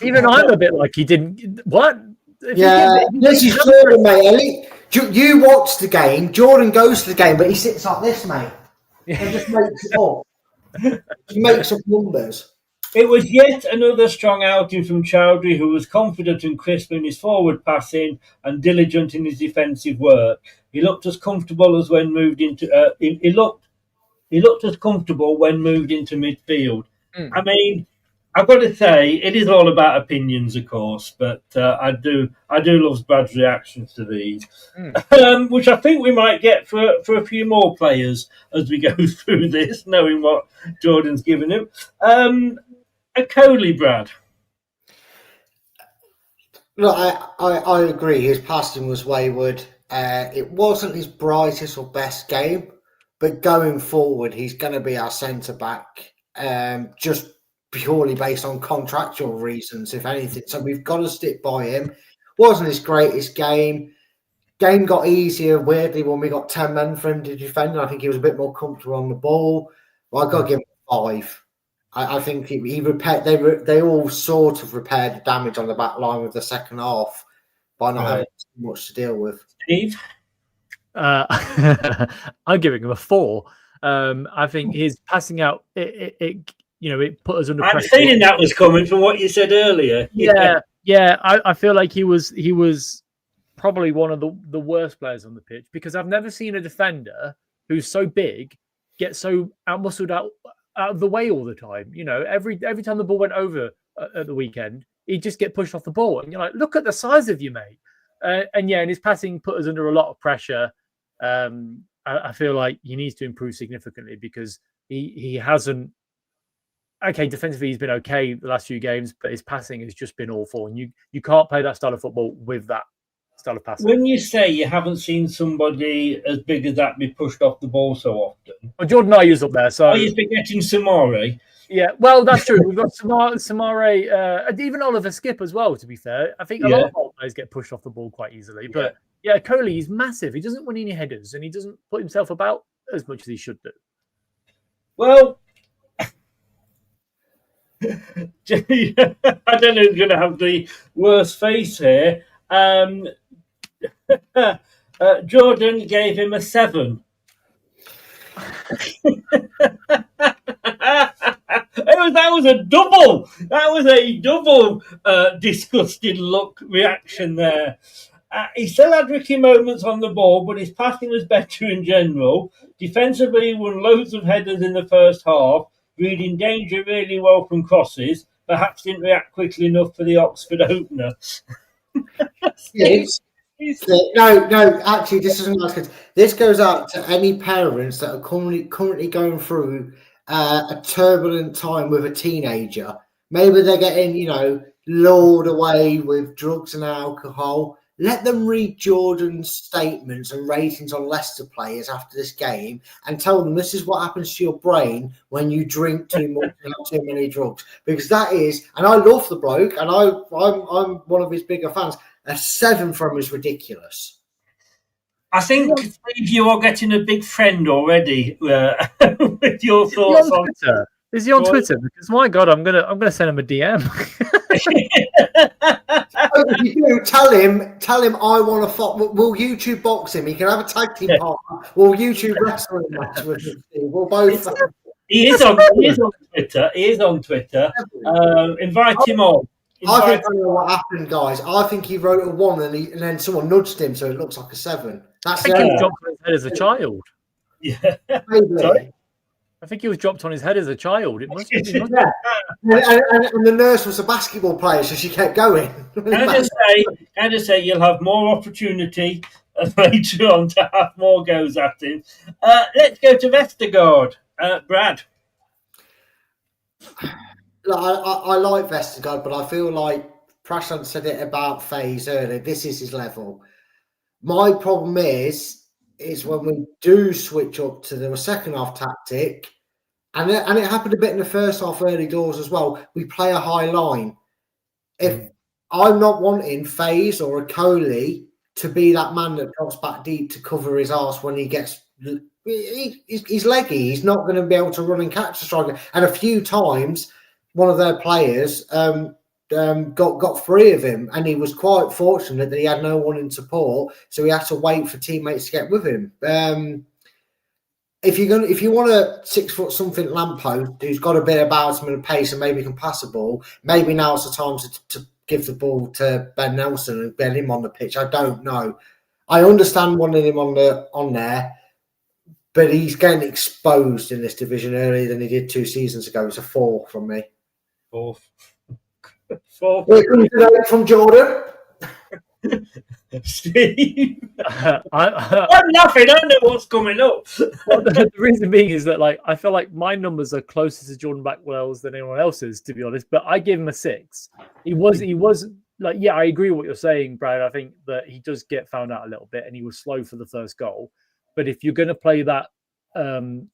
Even I'm a bit like he didn't. What? This is Jordan, mate. Elliott, you watch the game. Jordan goes to the game, but he sits like this, mate. He just makes it up. He makes up numbers. It was yet another strong outing from Chowdhury, who was confident and crisp in his forward passing and diligent in his defensive work. He looked as comfortable as when moved into. He looked as comfortable when moved into midfield. I mean, I've got to say, it is all about opinions, of course, but I do love Brad's reactions to these, which I think we might get for a few more players as we go through this, knowing what Jordan's given him. A Coley, Brad. Look, I agree. His passing was wayward. It wasn't his brightest or best game, but going forward, he's going to be our centre back. Just purely based on contractual reasons, if anything. So we've got to stick by him. Wasn't his greatest game. Game got easier, weirdly, when we got 10 men for him to defend. I think he was a bit more comfortable on the ball. Well, I've got to give him 5. I think he repaired. They all sort of repaired the damage on the back line with the second half by not having too much to deal with. Steve? I'm giving him a 4. I think his passing out, it put us under pressure. I'm feeling that was coming from what you said earlier. Yeah. I feel like he was probably one of the worst players on the pitch because I've never seen a defender who's so big get so outmuscled out of the way all the time. Every time the ball went over at the weekend, he'd just get pushed off the ball, and you're like, look at the size of you, mate. And his passing put us under a lot of pressure. I feel like he needs to improve significantly because he hasn't. Okay, defensively he's been okay the last few games, but his passing has just been awful, and you can't play that style of football with that style of passing. When you say you haven't seen somebody as big as that be pushed off the ball so often, well, Jordan Ayew's up there, so are you forgetting Samari? Yeah, well, that's true. We've got Samari, even Oliver Skip as well. To be fair, I think a lot of our players get pushed off the ball quite easily, but Coley is massive. He doesn't win any headers, and he doesn't put himself about as much as he should do. Well, I don't know who's going to have the worst face here. Jordan gave him a 7. That was a double. That was a double disgusted look reaction there. He still had tricky moments on the ball, but his passing was better in general. Defensively, he won loads of headers in the first half, reading danger really well from crosses. Perhaps didn't react quickly enough for the Oxford opener. No, actually, this isn't nice because this goes out to any parents that are currently going through a turbulent time with a teenager. Maybe they're getting, lured away with drugs and alcohol. let them read Jordan's statements and ratings on Leicester players after this game and tell them this is what happens to your brain when you drink too much and have too many drugs. Because that is, and I love the bloke, and I'm one of his bigger fans. A 7 from him is ridiculous. I think, Steve, you are getting a big friend already with your thoughts on Twitter. Is he on Twitter? Because my God, I'm gonna send him a DM. If you do, tell him I want to. We'll YouTube box him. He can have a tag team partner. We'll YouTube wrestling match with him. We'll both. He is on Twitter. He is on Twitter. Invite him on. I think I know what happened, guys. I think he wrote a 1 and then someone nudged him, so it looks like a 7. I think he was dropped on his head as a child. Yeah. Maybe. I think he was dropped on his head as a child. It must be. And the nurse was a basketball player, so she kept going. Can I just say you'll have more opportunity later on to have more goes at him. Let's go to Vestergaard. Brad. I like Vestergaard, but I feel like Prashant said it about FaZe earlier. This is his level. My problem is when we do switch up to the second half tactic, and it happened a bit in the first half early doors as well, we play a high line. If I'm not wanting FaZe or a Coley to be that man that drops back deep to cover his arse when he gets... He's leggy. He's not going to be able to run and catch the striker. And a few times, one of their players got free of him, and he was quite fortunate that he had no one in support, so he had to wait for teammates to get with him. If you want a 6 foot something lamppost who's got a bit about him and a pace and maybe can pass a ball, maybe now's the time to give the ball to Ben Nelson and get him on the pitch. I don't know. I understand wanting him on there, but he's getting exposed in this division earlier than he did 2 seasons ago. It's a 4 from me. 4. Here comes an 8 from Jordan. Steve, I'm laughing. I don't know what's coming up. Well, the reason being is that I feel like my numbers are closer to Jordan Backwell's than anyone else's, to be honest. But I give him a 6. He was yeah, I agree with what you're saying, Brad. I think that he does get found out a little bit, and he was slow for the first goal. But if you're going to play that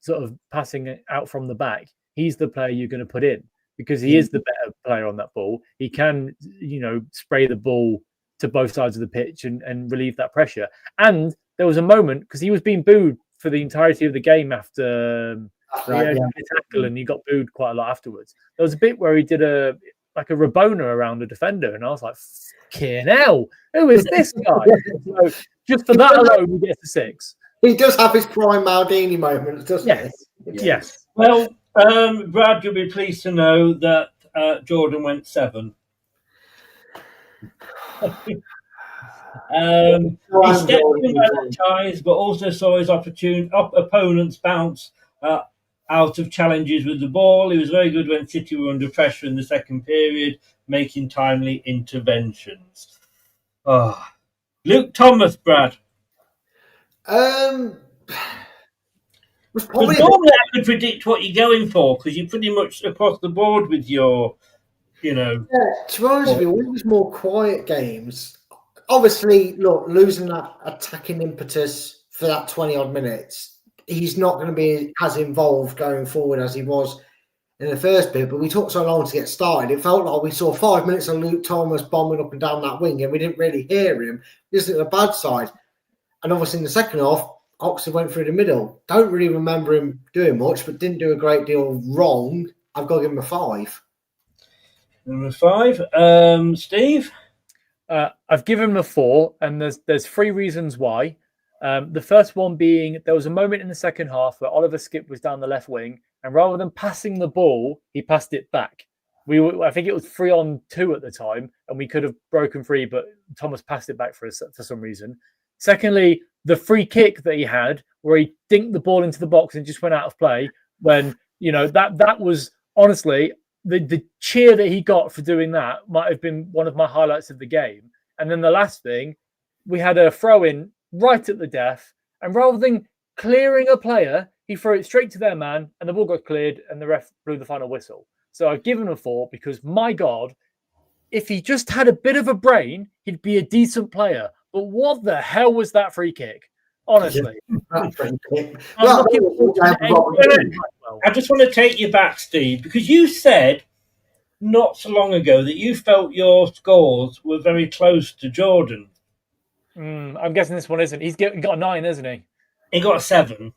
sort of passing it out from the back, he's the player you're going to put in, because he is the better player on that ball. He can, spray the ball to both sides of the pitch and relieve that pressure. And there was a moment, because he was being booed for the entirety of the game after the tackle, and he got booed quite a lot afterwards. There was a bit where he did a Rabona around a defender, and I was like, "Fucking hell, who is this guy?" So just for that alone, he gets a 6. He does have his prime Maldini moments, doesn't he? Yes. Well, Brad, you'll be pleased to know that Jordan went 7. He stepped in at times, but also saw his opponents bounce out of challenges with the ball. He was very good when City were under pressure in the second period, making timely interventions. Luke Thomas, Brad. Normally I could predict what you're going for, because you're pretty much across the board with your, Yeah, to be honest with you, it was more quiet games. Obviously, look, losing that attacking impetus for that 20-odd minutes, he's not going to be as involved going forward as he was in the first bit, but we took so long to get started. It felt like we saw 5 minutes of Luke Thomas bombing up and down that wing, and we didn't really hear him. This is the bad side. And obviously in the second half, Oxford went through the middle. Don't really remember him doing much, but didn't do a great deal wrong. I've got to give him a 5. Number 5. Steve? I've given him a 4, and there's 3 reasons why. The first one being there was a moment in the second half where Oliver Skipp was down the left wing, and rather than passing the ball, he passed it back. I think it was 3-on-2 at the time, and we could have broken free, but Thomas passed it back for some reason. Secondly, the free kick that he had, where he dinked the ball into the box and just went out of play, when that was honestly the cheer that he got for doing that might have been one of my highlights of the game. And then the last thing, we had a throw in right at the death, and rather than clearing a player, he threw it straight to their man, and the ball got cleared, and the ref blew the final whistle. So I've given him a 4 because, my God, if he just had a bit of a brain, he'd be a decent player. But what the hell was that free kick? Honestly. I just want to take you back, Steve, because you said not so long ago that you felt your scores were very close to Jordan. I'm guessing this one isn't. He's got a 9, isn't he? He got a 7.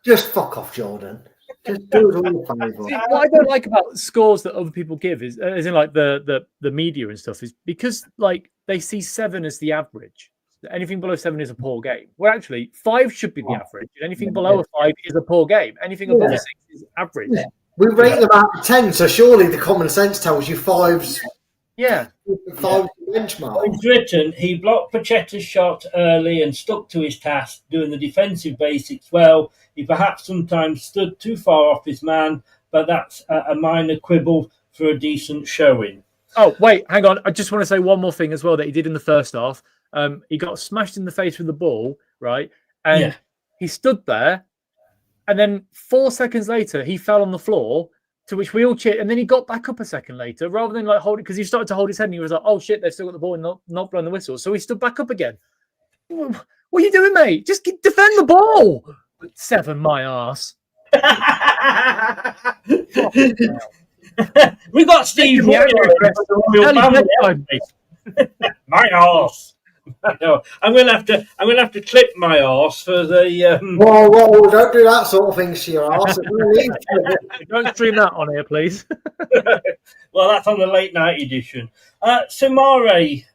Just fuck off, Jordan. Just do it all the favour. See, what I don't like about scores that other people give is, as in like the media and stuff, is because like they see 7 as the average. Anything below 7 is a poor game. Well, actually, 5 should be the average. Anything below a 5 is a poor game. Anything above a 6 is average. Yeah. We rate them out of 10, so surely the common sense tells you 5's. Yeah. 5's benchmark. In Britain, he blocked Pachetta's shot early and stuck to his task, doing the defensive basics well. He perhaps sometimes stood too far off his man, but that's a minor quibble for a decent showing. Oh, wait, hang on. I just want to say one more thing as well that he did in the first half. He got smashed in the face with the ball, right? And he stood there, and then 4 seconds later, he fell on the floor, to which we all cheered. And then he got back up a second later, rather than like hold it, because he started to hold his head, and he was like, "Oh shit, they've still got the ball and not blowing the whistle." So he stood back up again. What are you doing, mate? Just defend the ball. 7, my arse. We got Steve. My arse. No, I'm gonna have to clip my arse for the. Whoa! Don't do that sort of thing to your arse. Don't stream that on here, please. Well, that's on the late night edition. Samare,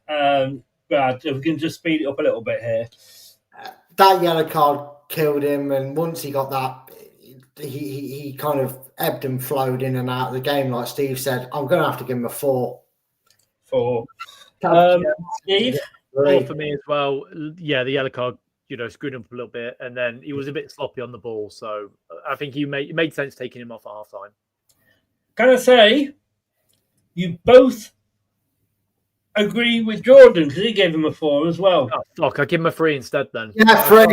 Brad, if we can just speed it up a little bit here. That yellow card killed him, and once he got that, he kind of ebbed and flowed in and out of the game. Like Steve said, I'm going to have to give him a 4. 4. Steve? 4 for me as well. Yeah, the yellow card, screwed him up a little bit, and then he was a bit sloppy on the ball. So I think it made sense taking him off at half time. Can I say, you both agree with Jordan because he gave him a 4 as well. Oh, fuck, I give him a 3 instead then. Yeah, 3. Come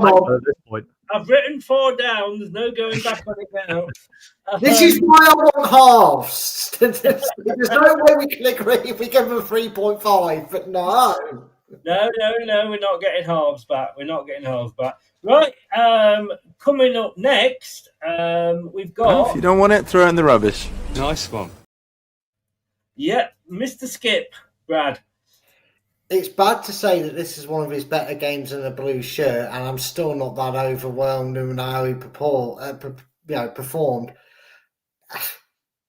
on. At this point. I've written 4 down. There's no going back on it now. This is why I want halves. There's no way we can agree if we give him a 3.5, but no. No, we're not getting halves back. Right, coming up next, we've got... Well, if you don't want it, throw it in the rubbish. Nice one. Yeah, Mr. Skip, Brad. It's bad to say that this is one of his better games in a blue shirt, and I'm still not that overwhelmed with how he performed.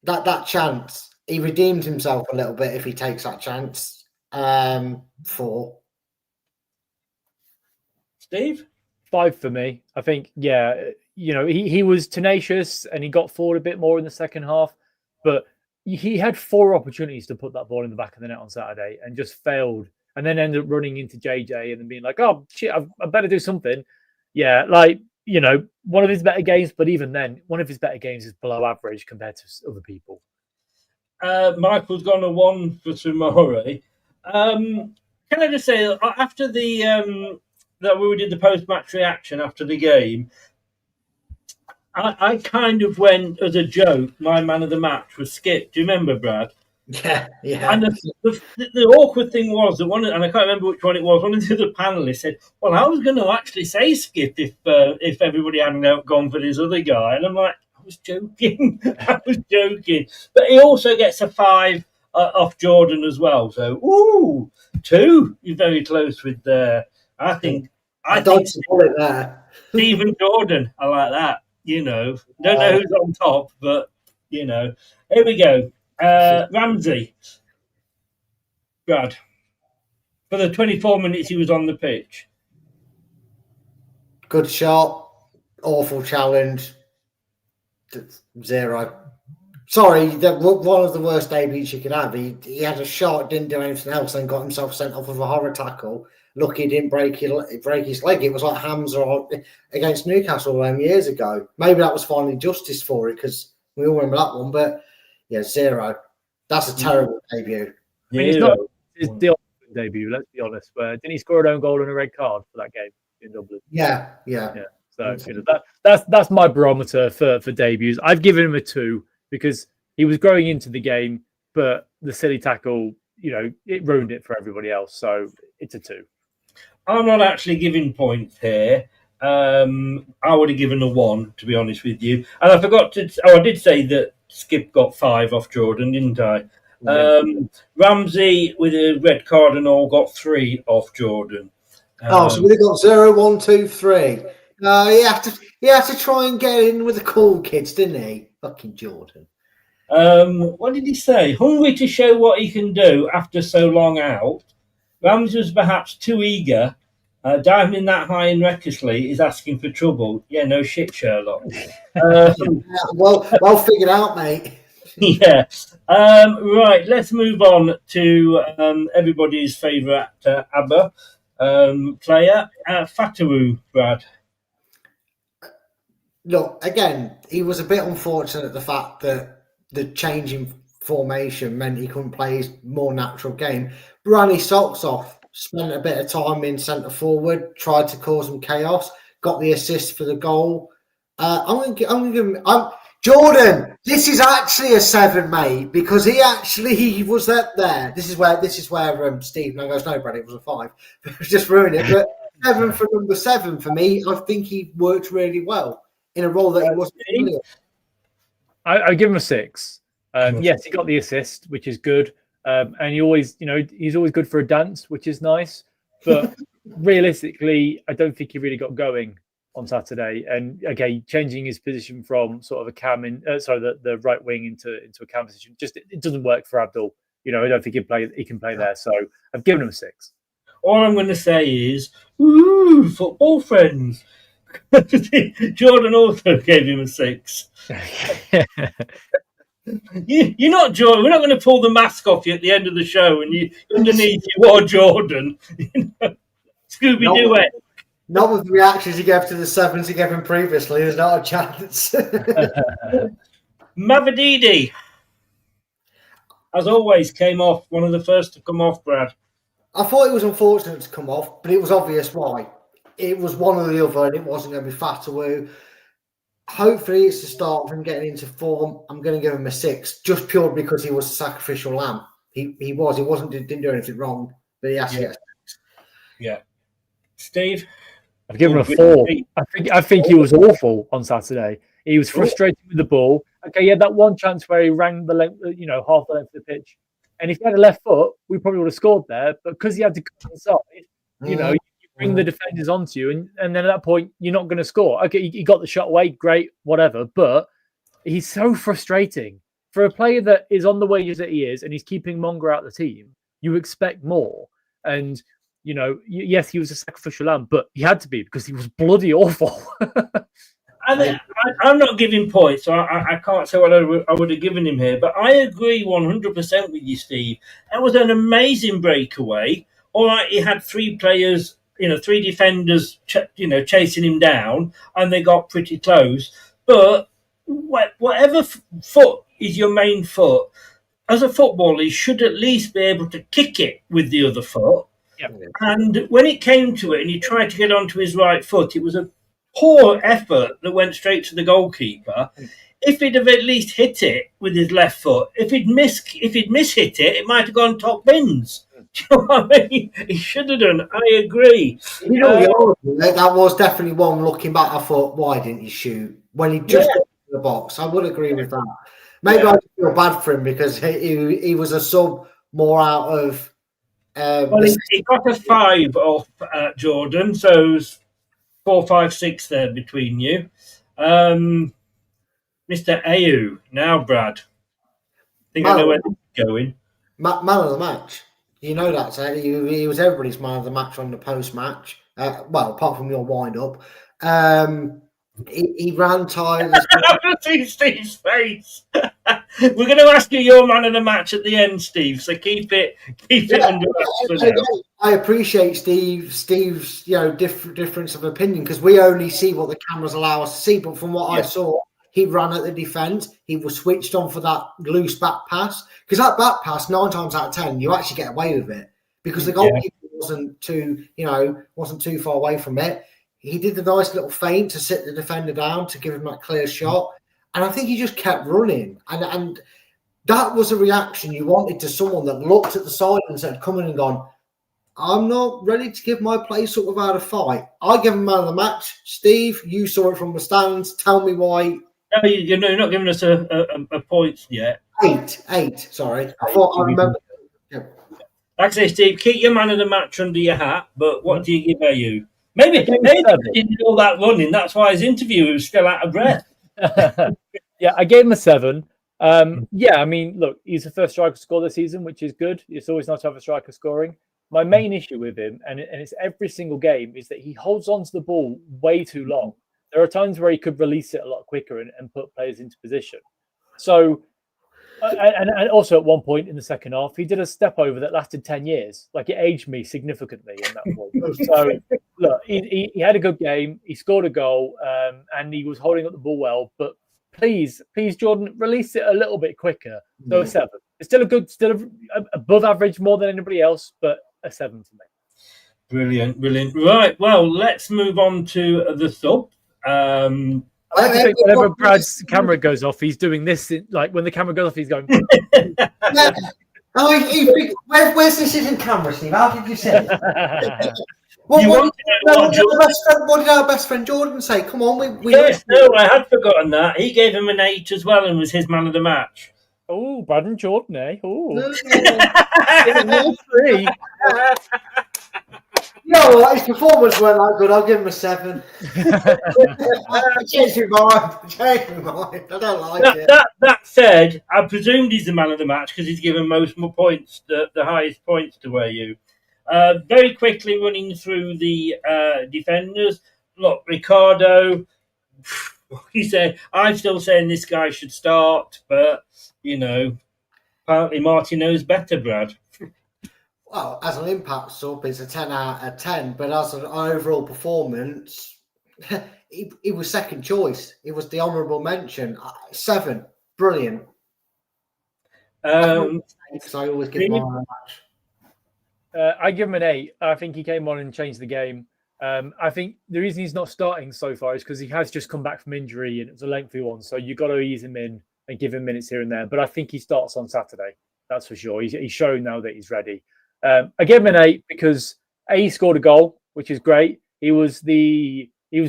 That chance, he redeemed himself a little bit if he takes that chance. 4. Steve? 5 for me. I think, he was tenacious and he got forward a bit more in the second half, but he had 4 opportunities to put that ball in the back of the net on Saturday and just failed, and then ended up running into JJ and then being like, oh, shit, I better do something. Yeah, one of his better games, but even then, one of his better games is below average compared to other people. Michael's gone a 1 for Samare. Can I just say, after that we did the post-match reaction after the game, I kind of went as a joke, my man of the match was Skip. Do you remember, Brad? Yeah. And the awkward thing was that and I can't remember which one it was. One of the other panelists said, "Well, I was going to actually say Skip if everybody hadn't gone for this other guy," and I'm like, "I was joking, But he also gets a 5 off Jordan as well. So, 2, you're very close with there. I think it there. Stephen Jordan. I like that. Don't know who's on top, but here we go. Ramsey, Brad, for the 24 minutes he was on the pitch. Good shot, awful challenge, 0. Sorry, one of the worst debuts you could have. He had a shot, didn't do anything else, and got himself sent off with a horror tackle. Lucky he didn't break his leg. It was like Hamza against Newcastle years ago. Maybe that was finally justice for it, because we all remember that one, but yeah, 0. That's a terrible debut. I mean, it's not his debut, let's be honest. But didn't he score an own goal and a red card for that game in Dublin? Yeah. So that's my barometer for debuts. I've given him a 2 because he was growing into the game, but the silly tackle, it ruined it for everybody else. So it's a 2. I'm not actually giving points here. I would have given a 1, to be honest with you. And I forgot to. I did say that Skip got 5 off Jordan, didn't I? Yeah. Ramsey, with a red card and all, got 3 off Jordan. So we got 0, 1, 2, 3. He had to try and get in with the cool kids, didn't he? Fucking Jordan. What did he say? Hungry to show what he can do after so long out. Ramsey was perhaps too eager. Diving that high and recklessly is asking for trouble. Yeah, no shit, Sherlock. Well figured out, mate. Yeah. Right, let's move on to everybody's favourite ABBA player, Fatawu, Brad. Look, again, he was a bit unfortunate at the fact that the change in formation meant he couldn't play his more natural game. Ran his socks off, spent a bit of time in centre forward, tried to cause some chaos, got the assist for the goal. I'm going to give him. Jordan, this is actually a 7, mate, because he was up there. This is where Steve now goes, no, Brad, it was a 5. Just ruined it. But 7 for number 7 for me. I think he worked really well in a role that he wasn't familiar. I give him a 6. Yes, he got the assist, which is good. And he always, he's always good for a dance, which is nice. But realistically, I don't think he really got going on Saturday. And okay, changing his position from sort of a cam the right wing into a cam position, just it doesn't work for Abdul. I don't think he can play there. So I've given him a 6. All I'm going to say is, ooh, football friends. Jordan also gave him a 6. You're not Jordan. We're not going to pull the mask off you at the end of the show, and you underneath you are Jordan. Scooby Doo. Not with the reactions he gave to the 7s he gave him previously. There's not a chance. Mavadidi, as always, came off. One of the first to come off, Brad. I thought it was unfortunate to come off, but it was obvious why. It was one or the other, and it wasn't going to be Fatawu. Hopefully, it's the start of him getting into form. I'm going to give him a 6, just purely because he was a sacrificial lamb. He didn't do anything wrong, but he has to get a 6. Yeah. Steve? I've given him a 4. I think he was awful on Saturday. He was frustrated with the ball. Okay, he had that one chance where he rang the length, half the length of the pitch. And if he had a left foot, we probably would have scored there. But because he had to come inside, you bring the defenders onto you, and then at that point, you're not going to score. Okay, he got the shot away, great, whatever. But he's so frustrating. For a player that is on the wages that he is, and he's keeping Monger out of the team, you expect more. And yes, he was a sacrificial lamb, but he had to be because he was bloody awful. I'm not giving points, so I can't say what I would have given him here, but I agree 100% with you, Steve. That was an amazing breakaway. All right, he had 3 players, 3 defenders, chasing him down, and they got pretty close. But whatever foot is your main foot, as a footballer, you should at least be able to kick it with the other foot. Yep. And when it came to it and he tried to get onto his right foot, it was a poor effort that went straight to the goalkeeper. If he'd have at least hit it with his left foot, if he'd mishit it, it might have gone top bins. Do you know what I mean? He should have done. I agree. That was definitely one. Looking back, I thought, why didn't he shoot when he just got to the box? I would agree with that. Maybe I feel bad for him because he was a sub more out of. He got a 5 off Jordan, so it's 4, 5, 6 there between you. Mr. Ayew, now Brad. I know where this is going. Man of the match. You know that, so he was everybody's man of the match on the post-match. Apart from your wind-up. He ran tired. I can see Steve's face. We're going to ask you your man of the match at the end, Steve. So keep it under wraps. I appreciate Steve's difference of opinion because we only see what the cameras allow us to see. But from what I saw, he ran at the defence. He was switched on for that loose back pass because that back pass 9 times out of 10 you actually get away with it because the goalkeeper wasn't too far away from it. He did the nice little feint to sit the defender down to give him that clear shot. And I think he just kept running. And that was a reaction you wanted to someone that looked at the silence and had come in and gone, I'm not ready to give my place up without a fight. I give him man of the match. Steve, you saw it from the stands. Tell me why. No, you're not giving us a point yet. 8. Sorry. I thought I remember. Yeah. Like I say, Steve, keep your man of the match under your hat, but what do you give AU? Maybe he didn't do all that running. That's why his interview was still out of breath. Yeah, I gave him a 7. Yeah, I mean, look, he's the first striker to score this season, which is good. It's always nice to have a striker scoring. My main issue with him, and it's every single game, is that he holds on to the ball way too long. There are times where he could release it a lot quicker and put players into position. So, and also at one point in the second half, he did a step over that lasted 10 years. Like, it aged me significantly in that point. So, look, he had a good game. He scored a goal, and he was holding up the ball well. But please, Jordan, release it a little bit quicker. So a 7. It's still above average more than anybody else, but a 7 for me. Brilliant. Right, well, let's move on to the sub. I think whenever Brad's camera goes off, he's doing this. Like when the camera goes off, he's going. Where's this hidden camera, Steve? How did you say it? What did our best friend Jordan say? Come on, I had forgotten that. He gave him an 8 as well and was his man of the match. Oh, Brad and Jordan, eh? Oh, 3. You know what? His performance weren't that good. I'll give him a 7. Change my mind. I don't like it. That said, I presumed he's the man of the match because he's given most more points, the highest points to AU. Very quickly running through the defenders. Look, Ricardo. He said, I'm still saying this guy should start, but apparently Marty knows better, Brad. Well, as an impact sub, it's a 10 out of 10, but as an overall performance, he was second choice. It was the honourable mention. 7, brilliant. I always give my match. I give him an 8. I think he came on and changed the game. I think the reason he's not starting so far is because he has just come back from injury and it was a lengthy one. So you've got to ease him in and give him minutes here and there. But I think he starts on Saturday. That's for sure. He's shown now that he's ready. I gave him an 8 because he scored a goal, which is great. He was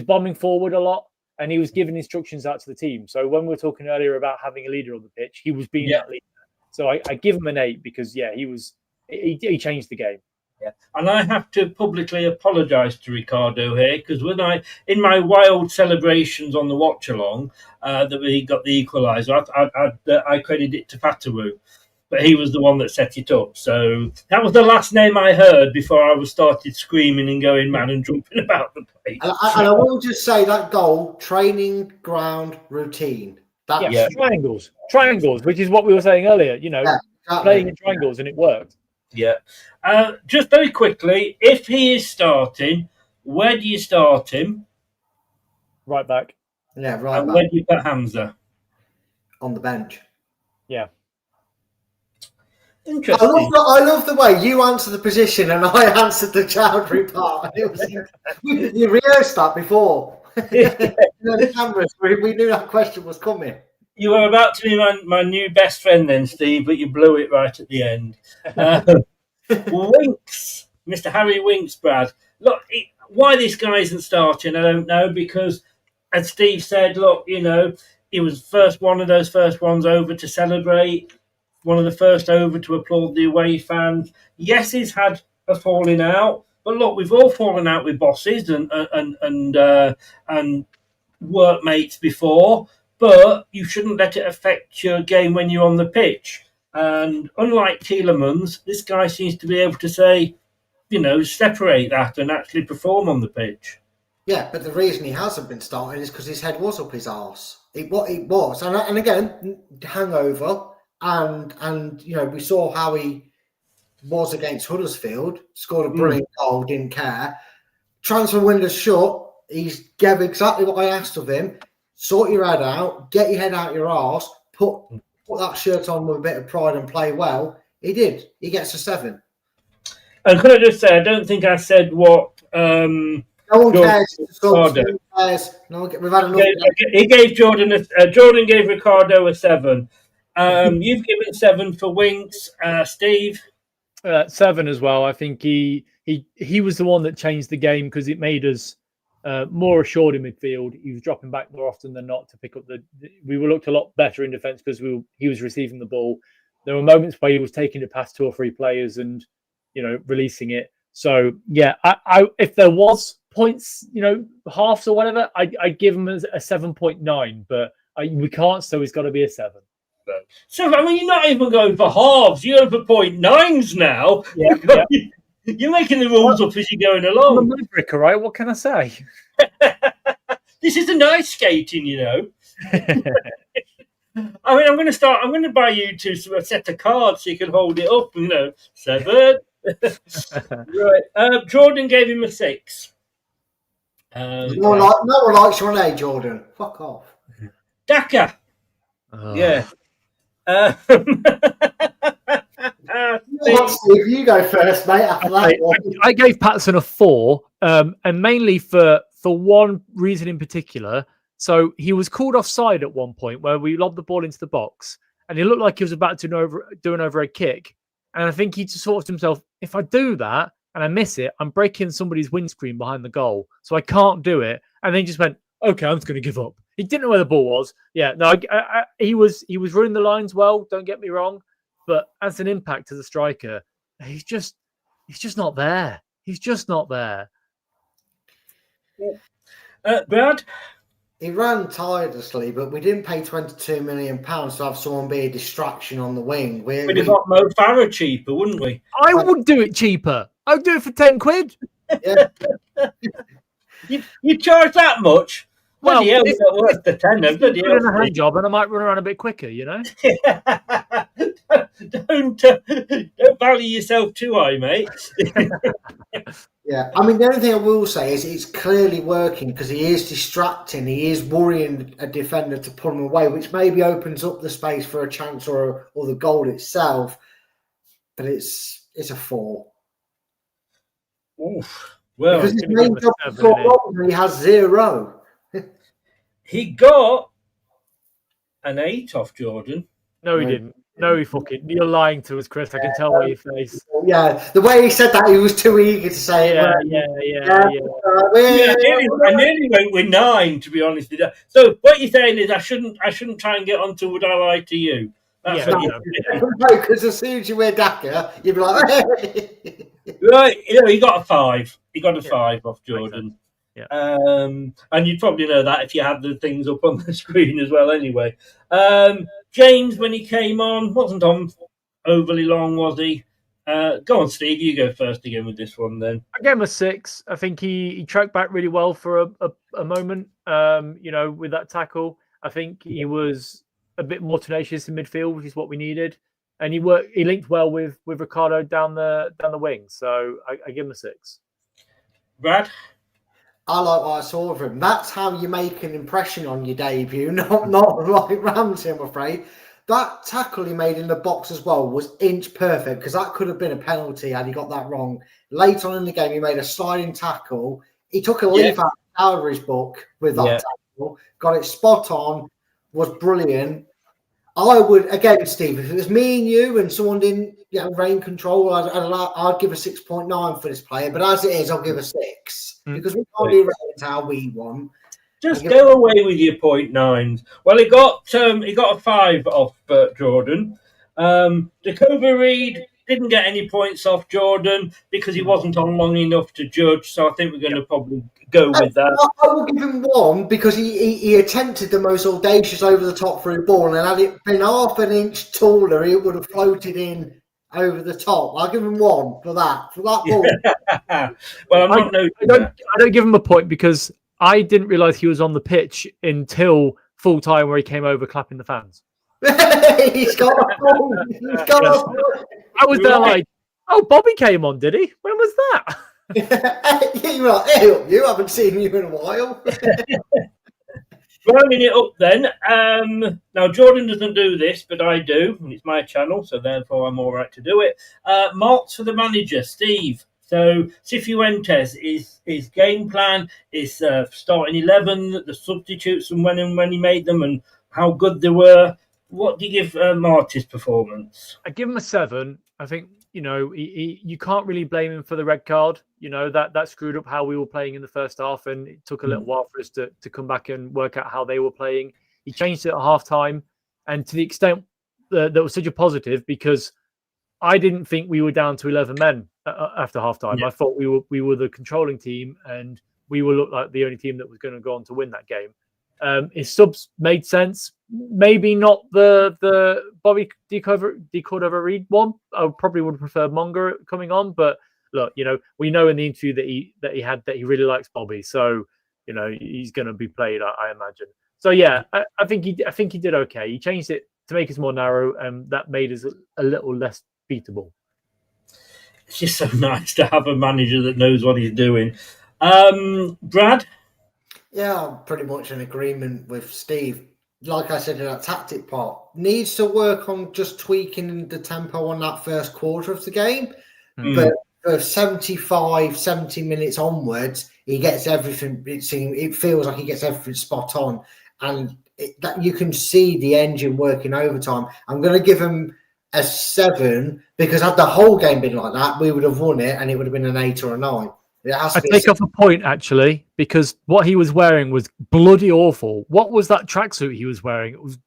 bombing forward a lot and he was giving instructions out to the team. So when we were talking earlier about having a leader on the pitch, he was being that leader. So I give him an 8 because he changed the game. Yeah, and I have to publicly apologise to Ricardo here because in my wild celebrations on the watch along that he got the equaliser, I credit it to Fatawu, but he was the one that set it up. So that was the last name I heard before I started screaming and going mad and jumping about the place. And I will just say that goal, training ground routine. Triangles, which is what we were saying earlier. Exactly. Playing in triangles, and it worked. Yeah. Just very quickly, if he is starting, where do you start him? Right back. Yeah, right and back. Where do you put Hamza? On the bench. Yeah. Interesting. I love the way you answered the position and I answered the Chowdhury part. You rehearsed that before. The cameras, we knew that question was coming. You were about to be my new best friend then, Steve, but you blew it right at the end. Winks, Mr. Harry Winks, Brad. Look, why this guy isn't starting, I don't know, because, as Steve said, look, he was one of those first ones over to celebrate, one of the first over to applaud the away fans. Yes, he's had a falling out, but look, we've all fallen out with bosses and workmates before. But you shouldn't let it affect your game when you're on the pitch. And unlike Tielemans, this guy seems to be able to say, separate that and actually perform on the pitch. Yeah, but the reason he hasn't been starting is because his head was up his arse. It was. And again, hangover. And we saw how he was against Huddersfield. Scored a brilliant goal, didn't care. Transfer window's shut. He's gave exactly what I asked of him. Sort your head out, get your head out your arse, put that shirt on with a bit of pride and play well. He did. He gets a 7. And could I just say, I don't think I said what... no one cares. No, we've had enough. He gave Jordan gave Ricardo a 7. You've given 7 for Winks. Steve? 7 as well. I think he was the one that changed the game because it made us more assured in midfield. He was dropping back more often than not to pick up we looked a lot better in defence because he was receiving the ball. There were moments where he was taking it past 2 or 3 players and releasing it. So yeah, I if there was points, halves or whatever, I'd give him a 7.9, but we can't, so it's got to be a 7. So, I mean, you're not even going for halves. You're going for 0.9s now. Yeah. You're making the rules up as you're going along. I'm a Maverick, all right? What can I say? This is a nice skating, I mean, I'm going to buy you two a set of cards so you can hold it up, 7. Right. Jordan gave him a 6. No one likes your name, Jordan. Fuck off. Daka. Yeah. Steve, you go first, mate. After that, I gave Patterson a 4, and mainly for one reason in particular. So he was called offside at one point where we lobbed the ball into the box, and he looked like he was about to do an overhead kick. And I think he just thought to himself, if I do that and I miss it, I'm breaking somebody's windscreen behind the goal, so I can't do it. And then he just went, okay, I'm just going to give up. He didn't know where the ball was. Yeah, no, he was running the lines well. Don't get me wrong, but as an impact as a striker, he's just not there. He's just not there. Brad? He ran tirelessly, but we didn't pay £22 million to have someone be a distraction on the wing. We'd have got Mo Farah cheaper, wouldn't we? I would do it cheaper. I'd do it for 10 quid. Yeah. You charge that much? Well, bloody hell, it's not worth the 10. Bloody hell. Doing a hand job, and I might run around a bit quicker, Don't value yourself too high, mate. Yeah, I mean, the only thing I will say is it's clearly working because he is distracting. He is worrying a defender to pull him away, which maybe opens up the space for a chance or the goal itself. But it's a 4. Oof. Well, because his main job is so long and he has 0. He got an 8 off Jordan. No, he didn't. No, you're lying to us, Chris. I can tell by your face. Yeah, the way he said that, he was too eager to say it. I nearly went with 9, to be honest with you. So what you're saying is I shouldn't try and get onto Would I Lie to You? That's because as soon as you wear Daka, you'd be like, right. He got a 5. He got a 5 off Jordan. Yeah. And you'd probably know that if you had the things up on the screen as well. Anyway, James, when he came on, wasn't on overly long, was he? Go on, Steve. You go first again with this one, then. I gave him a 6. I think he tracked back really well for a moment. With that tackle, I think he was a bit more tenacious in midfield, which is what we needed. And he linked well with Ricardo down the wing. So I give him a 6. Brad? I like what I saw of him. That's how you make an impression on your debut, not like Ramsey, I'm afraid. That tackle he made in the box as well was inch perfect because that could have been a penalty had he got that wrong. Late on in the game, he made a sliding tackle. He took a leaf out of his book with that tackle, got it spot on, was brilliant. I would, again, Steve, if it was me and you and someone didn't rein control, I'd give a 6.9 for this player. But as it is, I'll give a 6 because we can't be rated how we want. Just go away with your 0.9s. Well, he got a 5 off Jordan. Dakota Reed didn't get any points off Jordan because he wasn't on long enough to judge. So I think we're going to probably go with that. I will give him 1 because he attempted the most audacious over the top through ball, and had it been half an inch taller, it would have floated in over the top. I'll give him 1 for that ball. Well, I don't give him a point because I didn't realise he was on the pitch until full time where he came over clapping the fans. He's got a ball. I was there like, oh, Bobby came on, did he? When was that? You're like, hey, you haven't seen you in a while. Rounding it up then. Now, Jordan doesn't do this, but I do, and it's my channel, so therefore I'm all right to do it. Marks for the manager, Steve. So, Cifuentes, his game plan, his starting 11, the substitutes and when he made them and how good they were. What do you give Marty's performance? I give him a 7. I think you can't really blame him for the red card. That screwed up how we were playing in the first half, and it took a little while for us to come back and work out how they were playing. He changed it at half time, and to the extent that was such a positive, because I didn't think we were down to 11 men after half time. I thought we were the controlling team, and we would look like the only team that was going to go on to win that game. His subs made sense. Maybe not the Bobby Decordova-Reid one. I probably would have preferred Monger coming on, but look, we know in the interview that he really likes Bobby, so he's going to be played, I imagine. So yeah, I think he did okay. He changed it to make us more narrow, and that made us a little less beatable. It's just so nice to have a manager that knows what he's doing. Brad? Yeah, I'm pretty much in agreement with Steve. Like I said in that tactic part, needs to work on just tweaking the tempo on that first quarter of the game. But for 75, 70 minutes onwards, he gets everything. It feels like he gets everything spot on. And that you can see the engine working overtime. I'm going to give him a 7 because had the whole game been like that, we would have won it and it would have been an 8 or a 9. I take off a point, actually, because what he was wearing was bloody awful. What was that tracksuit he was wearing? It was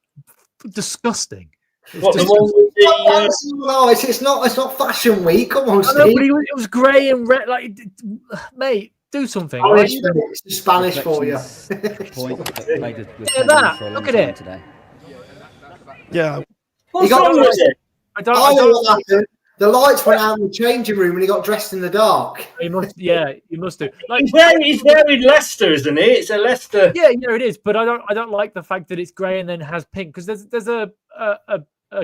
disgusting. It's not Fashion Week. Come on, Steve. But it was grey and red. Like, mate, do something. Right? It's Spanish for you. Point. Look at it. Today. Yeah. What's wrong with it? I don't. The lights went out in the changing room and he got dressed in the dark. He must do. Like, he's wearing Leicester, isn't he? It's a Leicester. Yeah, it is. But I don't like the fact that it's grey and then has pink, because there's a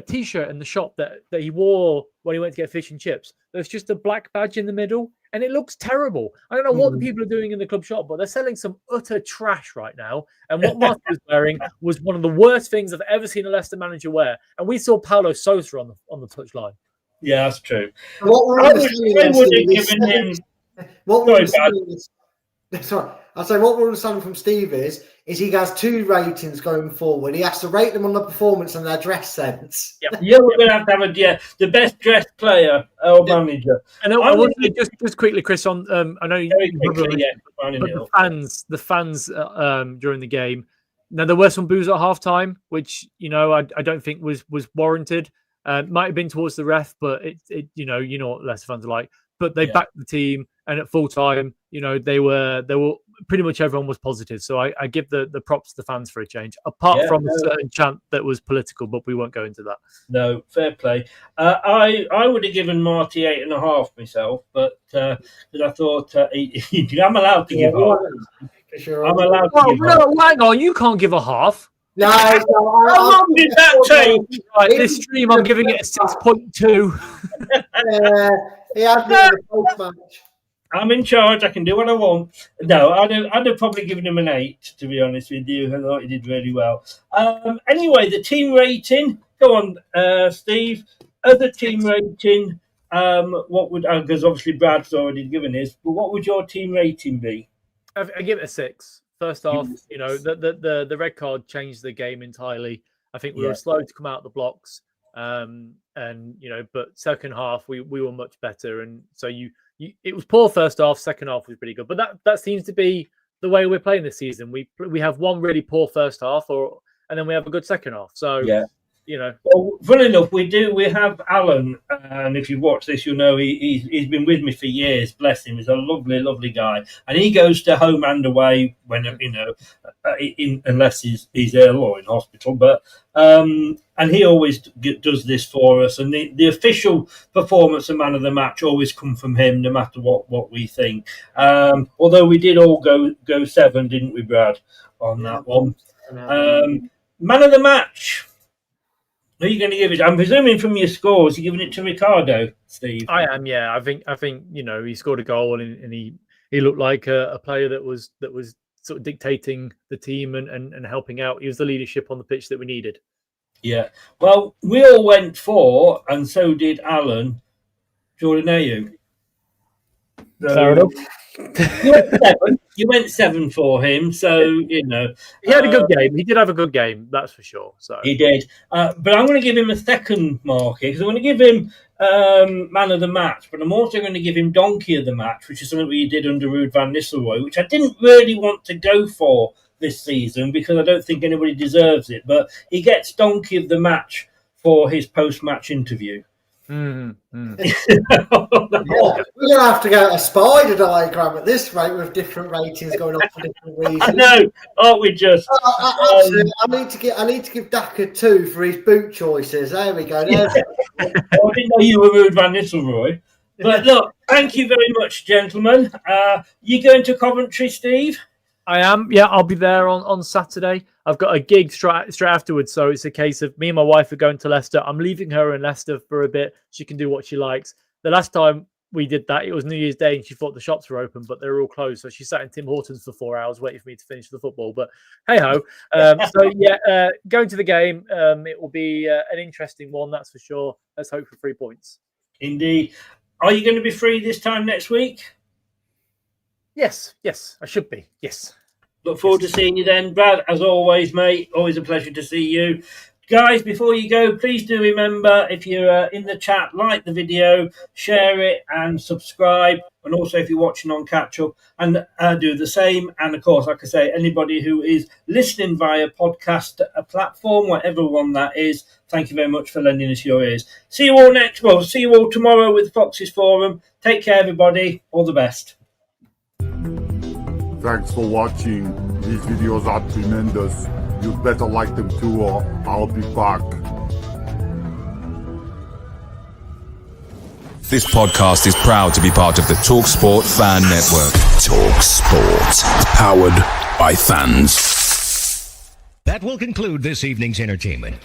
T-shirt in the shop that he wore when he went to get fish and chips. There's just a black badge in the middle, and it looks terrible. I don't know what the people are doing in the club shop, but they're selling some utter trash right now. And what Martin was wearing was one of the worst things I've ever seen a Leicester manager wear. And we saw Paulo Sousa on the touchline. Yeah, that's true. What we're understanding from Steve is he has 2 ratings going forward. He has to rate them on the performance and their dress sense. Yeah, we're going to have the best dressed player or manager. And I want to just quickly, Chris, on I know the fans during the game. Now there were some boos at halftime, which I don't think was warranted. Might have been towards the ref, but it you know what Leicester fans are like. But they backed the team, and at full time, they were pretty much everyone was positive. So I give the props to the fans for a change, apart from a certain chant that was political, but we won't go into that. No, fair play. I would have given Marty 8.5 myself, but because I thought I'm allowed to give half. I'm allowed to give half. Hang on, you can't give a half. No, how long did that take? Right, this stream, I'm giving it a 6.2. I'm in charge. I can do what I want. No, I'd have probably given him an 8, to be honest with you. I thought he did really well. Anyway, the team rating. Go on, Steve. Other team rating. What would, because obviously Brad's already given his, but what would your team rating be? I give it a 6. First half, the red card changed the game entirely. I think we were slow to come out of the blocks, but second half we were much better. And so it was poor first half, second half was pretty good. But that seems to be the way we're playing this season. We have one really poor first half, and then we have a good second half. So Well, funny enough, we have Alan, and if you've watched this, you'll know he's been with me for years. Bless him, he's a lovely, lovely guy, and he goes to home and away when unless he's ill or in hospital. But and he always does this for us, and the official performance and man of the match always come from him, no matter what we think. Although we did all go 7, didn't we, Brad, on that one? Man of the match. Who are you going to give it? I'm presuming from your scores, you're giving it to Ricardo, Steve. I am, yeah. I think he scored a goal and he looked like a player that was sort of dictating the team and helping out. He was the leadership on the pitch that we needed. Yeah. Well, we all went for, and so did Alan, Jordan Ayew. Fair enough. You went 7 for him, so you know he had a good game. He did have a good game, that's for sure. So he did. But I'm going to give him a second mark here because I'm going to give him man of the match, but I'm also going to give him donkey of the match, which is something he did under Ruud van Nistelrooy, which I didn't really want to go for this season because I don't think anybody deserves it. But he gets donkey of the match for his post-match interview. We're going to have to go a spider diagram at this rate with different ratings going on for different reasons. I know, aren't we just? Absolutely. I need to give Daka 2 for his boot choices. There we go. I didn't know you were Ruud van Nistelrooy. But look, thank you very much, gentlemen. You going to Coventry, Steve? I am. Yeah, I'll be there on Saturday. I've got a gig straight afterwards, so it's a case of me and my wife are going to Leicester. I'm leaving her in Leicester for a bit. She can do what she likes. The last time we did that, it was New Year's Day, and she thought the shops were open, but they were all closed. So she sat in Tim Hortons for 4 hours waiting for me to finish the football. But hey ho. Going to the game. It will be an interesting one, that's for sure. Let's hope for 3 points. Indeed. Are you going to be free this time next week? Yes, I should be. Yes. Look forward to seeing you then. Brad, as always, mate, always a pleasure to see you. Guys, before you go, please do remember, if you're in the chat, like the video, share it and subscribe. And also, if you're watching on Catch Up, and do the same. And of course, like I say, anybody who is listening via podcast platform, whatever one that is, thank you very much for lending us your ears. See you all tomorrow with Fox's Forum. Take care, everybody. All the best. Thanks for watching. These videos are tremendous. You'd better like them too, or I'll be back. This podcast is proud to be part of the TalkSport Fan Network. TalkSport. Powered by fans. That will conclude this evening's entertainment.